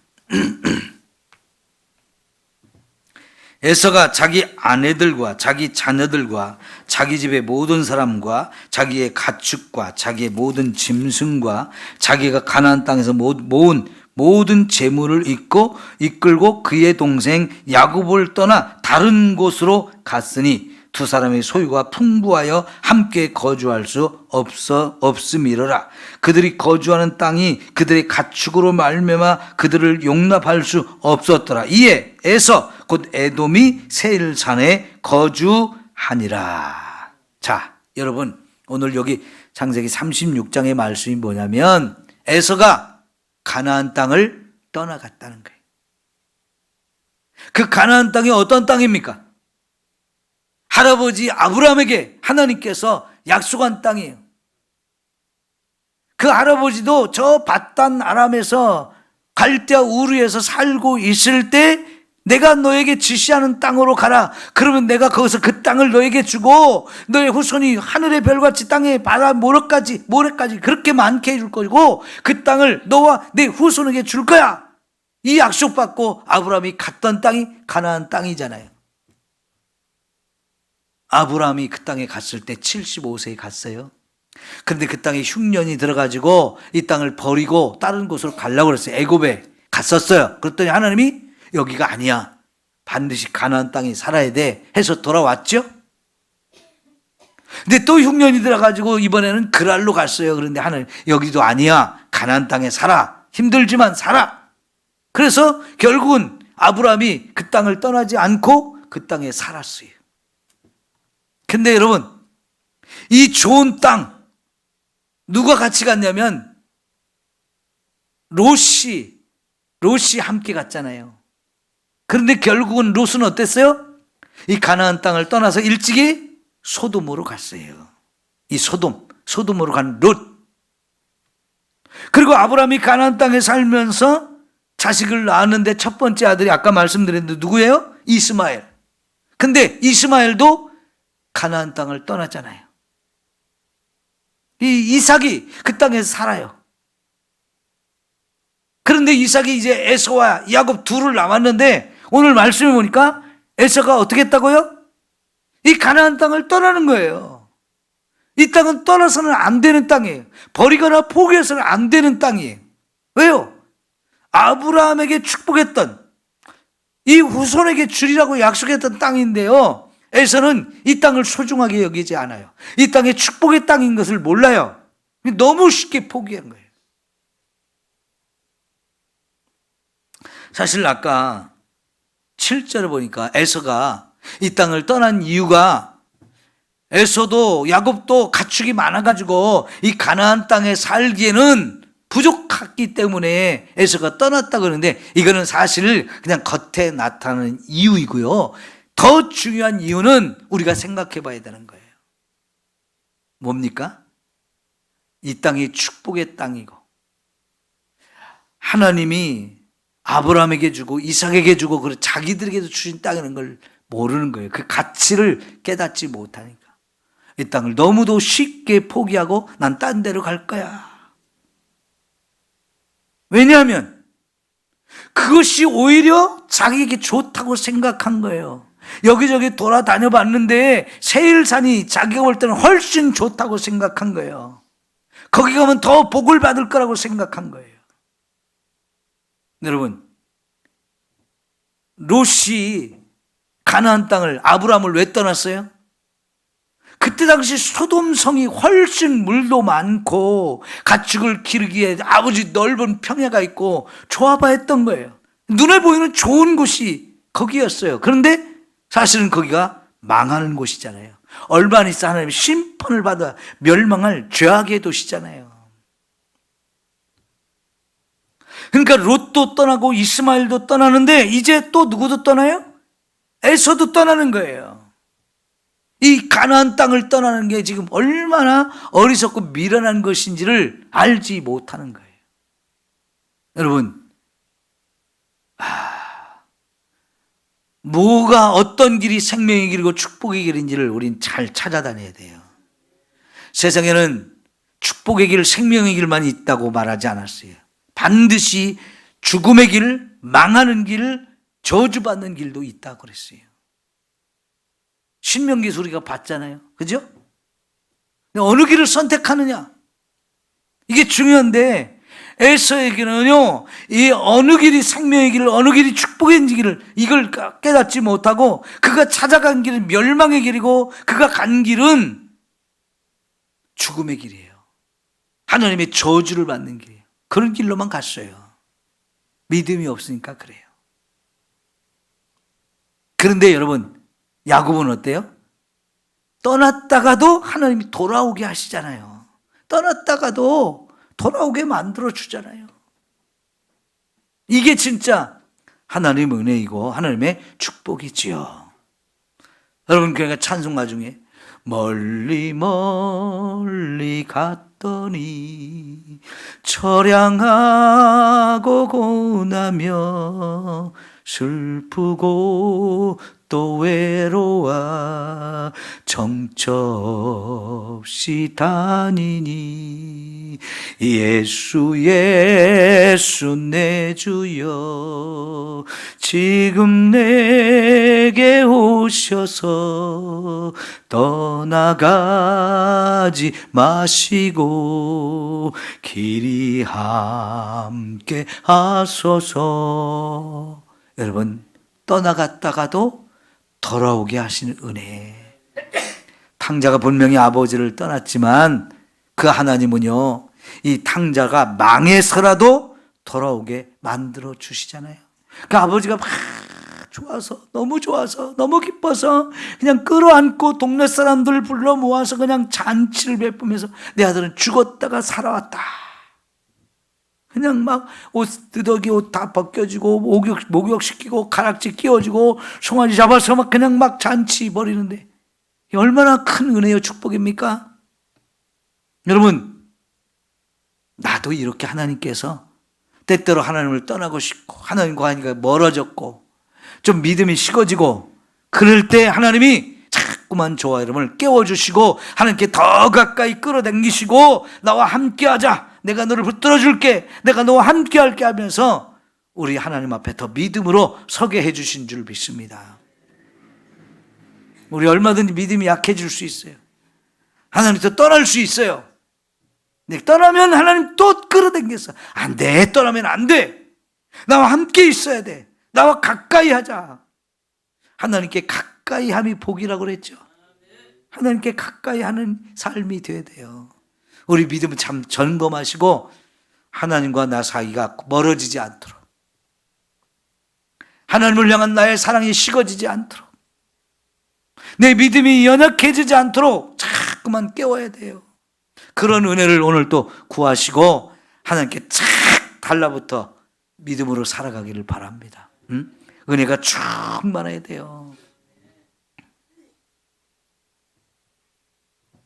에서가 자기 아내들과 자기 자녀들과 자기 집의 모든 사람과 자기의 가축과 자기의 모든 짐승과 자기가 가나안 땅에서 모은 모든 재물을 이끌고 그의 동생 야곱을 떠나 다른 곳으로 갔으니 두 사람의 소유가 풍부하여 함께 거주할 수 없음이로라. 그들이 거주하는 땅이 그들의 가축으로 말미암아 그들을 용납할 수 없었더라. 이에 에서 곧 에돔이 세일산에 거주하니라. 자, 여러분 오늘 여기 창세기 36장의 말씀이 뭐냐면 에서가 가나안 땅을 떠나갔다는 거예요. 그 가나안 땅이 어떤 땅입니까? 할아버지 아브라함에게 하나님께서 약속한 땅이에요. 그 할아버지도 저 밧단 아람에서 갈대아 우르에서 살고 있을 때 내가 너에게 지시하는 땅으로 가라. 그러면 내가 거기서 그 땅을 너에게 주고 너의 후손이 하늘의 별같이 땅에 바다 모래까지 그렇게 많게 해줄 거고 그 땅을 너와 내 후손에게 줄 거야. 이 약속받고 아브라함이 갔던 땅이 가나안 땅이잖아요. 아브라함이 그 땅에 갔을 때 75세에 갔어요. 그런데 그 땅에 흉년이 들어가지고 이 땅을 버리고 다른 곳으로 가려고 그랬어요. 애굽에 갔었어요. 그랬더니 하나님이 여기가 아니야, 반드시 가나안 땅에 살아야 돼 해서 돌아왔죠. 근데 또 흉년이 들어가지고 이번에는 그랄로 갔어요. 그런데 하나님 여기도 아니야, 가나안 땅에 살아, 힘들지만 살아. 그래서 결국은 아브라함이 그 땅을 떠나지 않고 그 땅에 살았어요. 근데 여러분, 이 좋은 땅 누가 같이 갔냐면 롯이 함께 갔잖아요. 그런데 결국은 롯은 어땠어요? 이 가나안 땅을 떠나서 일찍이 소돔으로 갔어요. 이 소돔으로 간 롯. 그리고 아브라함이 가나안 땅에 살면서 자식을 낳았는데 첫 번째 아들이 아까 말씀드렸는데 누구예요? 이스마엘. 근데 이스마엘도 가나안 땅을 떠났잖아요. 이 이삭이 그 땅에서 살아요. 그런데 이삭이 이제 에서와 야곱 둘을 남았는데 오늘 말씀해 보니까 에서가 어떻게 했다고요? 이 가나안 땅을 떠나는 거예요. 이 땅은 떠나서는 안 되는 땅이에요. 버리거나 포기해서는 안 되는 땅이에요. 왜요? 아브라함에게 축복했던, 이 후손에게 주리라고 약속했던 땅인데요, 에서는 이 땅을 소중하게 여기지 않아요. 이 땅이 축복의 땅인 것을 몰라요. 너무 쉽게 포기한 거예요. 사실 아까 7절에 보니까 에서가 이 땅을 떠난 이유가, 에서도 야곱도 가축이 많아가지고 이 가나안 땅에 살기에는 부족했기 때문에 에서가 떠났다 그러는데, 이거는 사실 그냥 겉에 나타나는 이유이고요. 더 중요한 이유는 우리가 생각해 봐야 되는 거예요. 뭡니까? 이 땅이 축복의 땅이고 하나님이 아브라함에게 주고 이삭에게 주고 그리고 자기들에게도 주신 땅이라는 걸 모르는 거예요. 그 가치를 깨닫지 못하니까 이 땅을 너무도 쉽게 포기하고 난 딴 데로 갈 거야. 왜냐하면 그것이 오히려 자기에게 좋다고 생각한 거예요. 여기저기 돌아다녀 봤는데 세일산이 자기가 볼 때는 훨씬 좋다고 생각한 거예요. 거기 가면 더 복을 받을 거라고 생각한 거예요. 여러분, 롯이 가나안 땅을, 아브라함을 왜 떠났어요? 그때 당시 소돔성이 훨씬 물도 많고 가축을 기르기에 아버지 넓은 평야가 있고 좋아봐했던 거예요. 눈에 보이는 좋은 곳이 거기였어요. 그런데 사실은 거기가 망하는 곳이잖아요. 얼마 안 있어 하나님이 심판을 받아 멸망할 죄악의 도시잖아요. 그러니까 롯도 떠나고 이스마엘도 떠나는데 이제 또 누구도 떠나요? 에서도 떠나는 거예요. 이 가나안 땅을 떠나는 게 지금 얼마나 어리석고 미련한 것인지를 알지 못하는 거예요. 여러분, 뭐가 어떤 길이 생명의 길이고 축복의 길인지를 우린 잘 찾아다녀야 돼요. 세상에는 축복의 길, 생명의 길만 있다고 말하지 않았어요. 반드시 죽음의 길, 망하는 길, 저주받는 길도 있다고 그랬어요. 신명기에서 우리가 봤잖아요. 그죠? 어느 길을 선택하느냐, 이게 중요한데 에서에게는요, 이 어느 길이 생명의 길을, 어느 길이 축복의 길을, 이걸 깨닫지 못하고 그가 찾아간 길은 멸망의 길이고 그가 간 길은 죽음의 길이에요. 하나님의 저주를 받는 길이에요. 그런 길로만 갔어요. 믿음이 없으니까 그래요. 그런데 여러분, 야곱은 어때요? 떠났다가도 하나님이 돌아오게 하시잖아요. 떠났다가도 돌아오게 만들어 주잖아요. 이게 진짜 하나님의 은혜이고 하나님의 축복이지요. 여러분, 그러니까 찬송가 중에 멀리 멀리 갔더니 처량하고 고나며 슬프고 또 외로워 정처 없이 다니니 예수 예수 내 주여 지금 내게 오셔서 떠나가지 마시고 길이 함께 하소서. 여러분, 떠나갔다가도 돌아오게 하시는 은혜. 탕자가 분명히 아버지를 떠났지만 그 하나님은요, 이 탕자가 망해서라도 돌아오게 만들어 주시잖아요. 그 아버지가 막 좋아서, 너무 좋아서, 너무 기뻐서 그냥 끌어안고 동네 사람들을 불러 모아서 그냥 잔치를 베푸면서 내 아들은 죽었다가 살아왔다. 그냥 막 옷 뜯어기 옷 다 벗겨지고 목욕시키고 가락지 끼워주고 송아지 잡아서 막 그냥 막 잔치 벌이는데 얼마나 큰 은혜요, 축복입니까? 여러분, 나도 이렇게 하나님께서 때때로 하나님을 떠나고 싶고 하나님과 하니까 멀어졌고 좀 믿음이 식어지고 그럴 때 하나님이 자꾸만 저와 여러분을 깨워주시고 하나님께 더 가까이 끌어당기시고 나와 함께하자, 내가 너를 붙들어 줄게, 내가 너와 함께 할게 하면서 우리 하나님 앞에 더 믿음으로 서게 해주신 줄 믿습니다. 우리 얼마든지 믿음이 약해질 수 있어요. 하나님부터 떠날 수 있어요. 근데 떠나면 하나님 또 끌어당겨서 안 돼, 떠나면 안 돼, 나와 함께 있어야 돼, 나와 가까이 하자. 하나님께 가까이 함이 복이라고 그랬죠. 하나님께 가까이 하는 삶이 되어야 돼요. 우리 믿음을 참 점검하시고 하나님과 나 사이가 멀어지지 않도록, 하나님을 향한 나의 사랑이 식어지지 않도록, 내 믿음이 연약해지지 않도록 자꾸만 깨워야 돼요. 그런 은혜를 오늘 또 구하시고 하나님께 착 달라붙어 믿음으로 살아가기를 바랍니다. 은혜가 충만해야 돼요.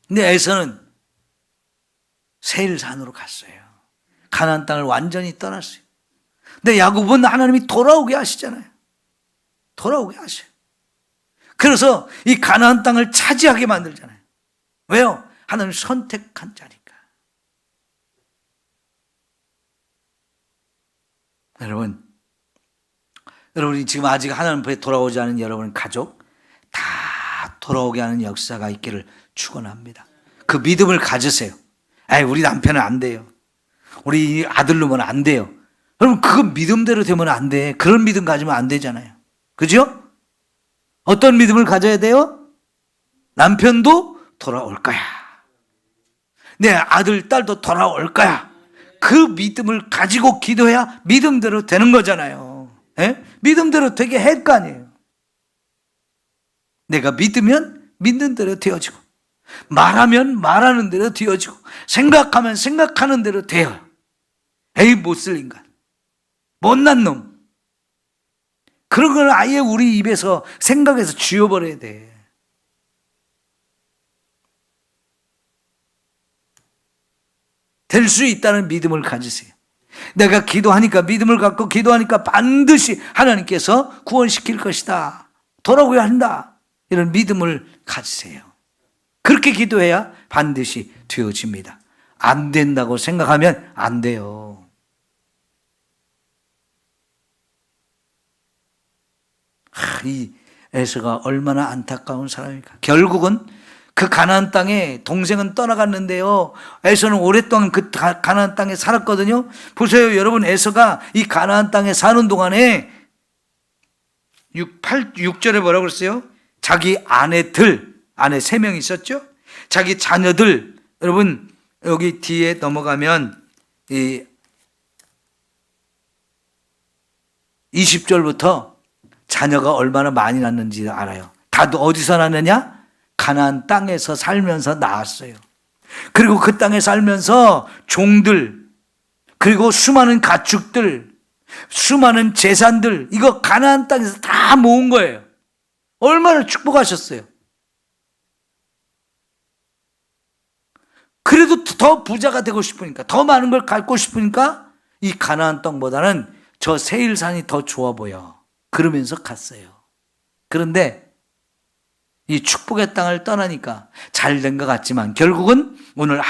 근데 에서는 세일산으로 갔어요. 가나안 땅을 완전히 떠났어요. 근데 야곱은 하나님이 돌아오게 하시잖아요. 돌아오게 하셔요. 그래서 이 가나안 땅을 차지하게 만들잖아요. 왜요? 하나님 선택한 자니까. 여러분이 지금 아직 하나님 앞에 돌아오지 않은 여러분 가족 다 돌아오게 하는 역사가 있기를 축원합니다. 그 믿음을 가지세요. 우리 남편은 안 돼요, 우리 아들로는 안 돼요. 여러분, 그거 믿음대로 되면 안 돼. 그런 믿음 가지면 안 되잖아요. 그죠? 어떤 믿음을 가져야 돼요? 남편도 돌아올 거야, 내 아들, 딸도 돌아올 거야. 그 믿음을 가지고 기도해야 믿음대로 되는 거잖아요. 믿음대로 되게 할 거 아니에요. 내가 믿으면 믿는 대로 되어지고, 말하면 말하는 대로 되어지고, 생각하면 생각하는 대로 돼요. 못쓸 인간, 못난 놈, 그런 걸 아예 우리 입에서 생각해서 지워버려야 돼. 될 수 있다는 믿음을 가지세요. 내가 기도하니까, 믿음을 갖고 기도하니까 반드시 하나님께서 구원시킬 것이다, 돌아오게 한다, 이런 믿음을 가지세요. 그렇게 기도해야 반드시 되어집니다. 안 된다고 생각하면 안 돼요. 이 에서가 얼마나 안타까운 사람입니까? 결국은 그 가나안 땅에 동생은 떠나갔는데요, 에서는 오랫동안 그 가나안 땅에 살았거든요. 보세요, 여러분, 에서가 이 가나안 땅에 사는 동안에 6절에 뭐라고 그랬어요? 자기 아내 3명 있었죠? 자기 자녀들, 여러분 여기 뒤에 넘어가면 이 20절부터 자녀가 얼마나 많이 낳는지 알아요. 다 어디서 낳느냐? 가나안 땅에서 살면서 낳았어요. 그리고 그 땅에 살면서 종들, 그리고 수많은 가축들, 수많은 재산들, 이거 가나안 땅에서 다 모은 거예요. 얼마나 축복하셨어요. 그래도 더 부자가 되고 싶으니까, 더 많은 걸 갖고 싶으니까 이 가나안 땅보다는 저 세일산이 더 좋아 보여, 그러면서 갔어요. 그런데 이 축복의 땅을 떠나니까 잘 된 것 같지만 결국은 오늘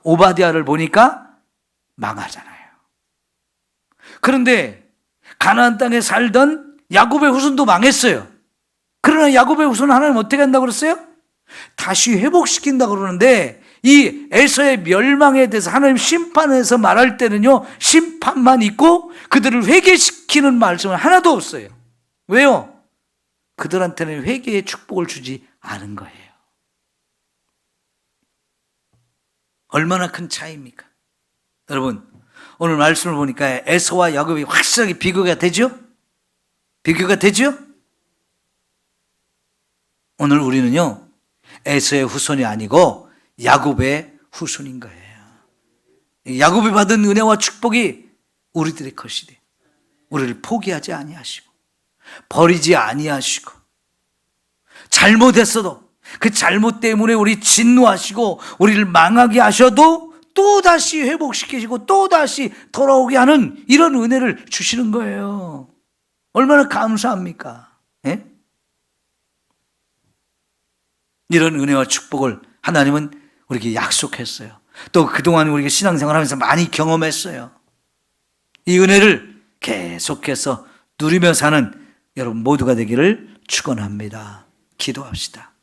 오바댜를 보니까 망하잖아요. 그런데 가나안 땅에 살던 야곱의 후손도 망했어요. 그러나 야곱의 후손은 하나님 어떻게 한다고 그랬어요? 다시 회복시킨다고 그러는데, 이 에서의 멸망에 대해서 하나님 심판에서 말할 때는요, 심판만 있고 그들을 회개시키는 말씀은 하나도 없어요. 왜요? 그들한테는 회개의 축복을 주지 않은 거예요. 얼마나 큰 차이입니까? 여러분, 오늘 말씀을 보니까 에서와 야곱이 확실하게 비교가 되죠? 비교가 되죠? 오늘 우리는요, 에서의 후손이 아니고 야곱의 후손인 거예요. 야곱이 받은 은혜와 축복이 우리들의 것이 돼. 우리를 포기하지 아니하시고 버리지 아니하시고, 잘못했어도 그 잘못 때문에 우리 진노하시고 우리를 망하게 하셔도 또다시 회복시키시고 또다시 돌아오게 하는 이런 은혜를 주시는 거예요. 얼마나 감사합니까? 예? 이런 은혜와 축복을 하나님은 우리에게 약속했어요. 또 그동안 우리가 신앙생활 하면서 많이 경험했어요. 이 은혜를 계속해서 누리며 사는 여러분 모두가 되기를 축원합니다. 기도합시다.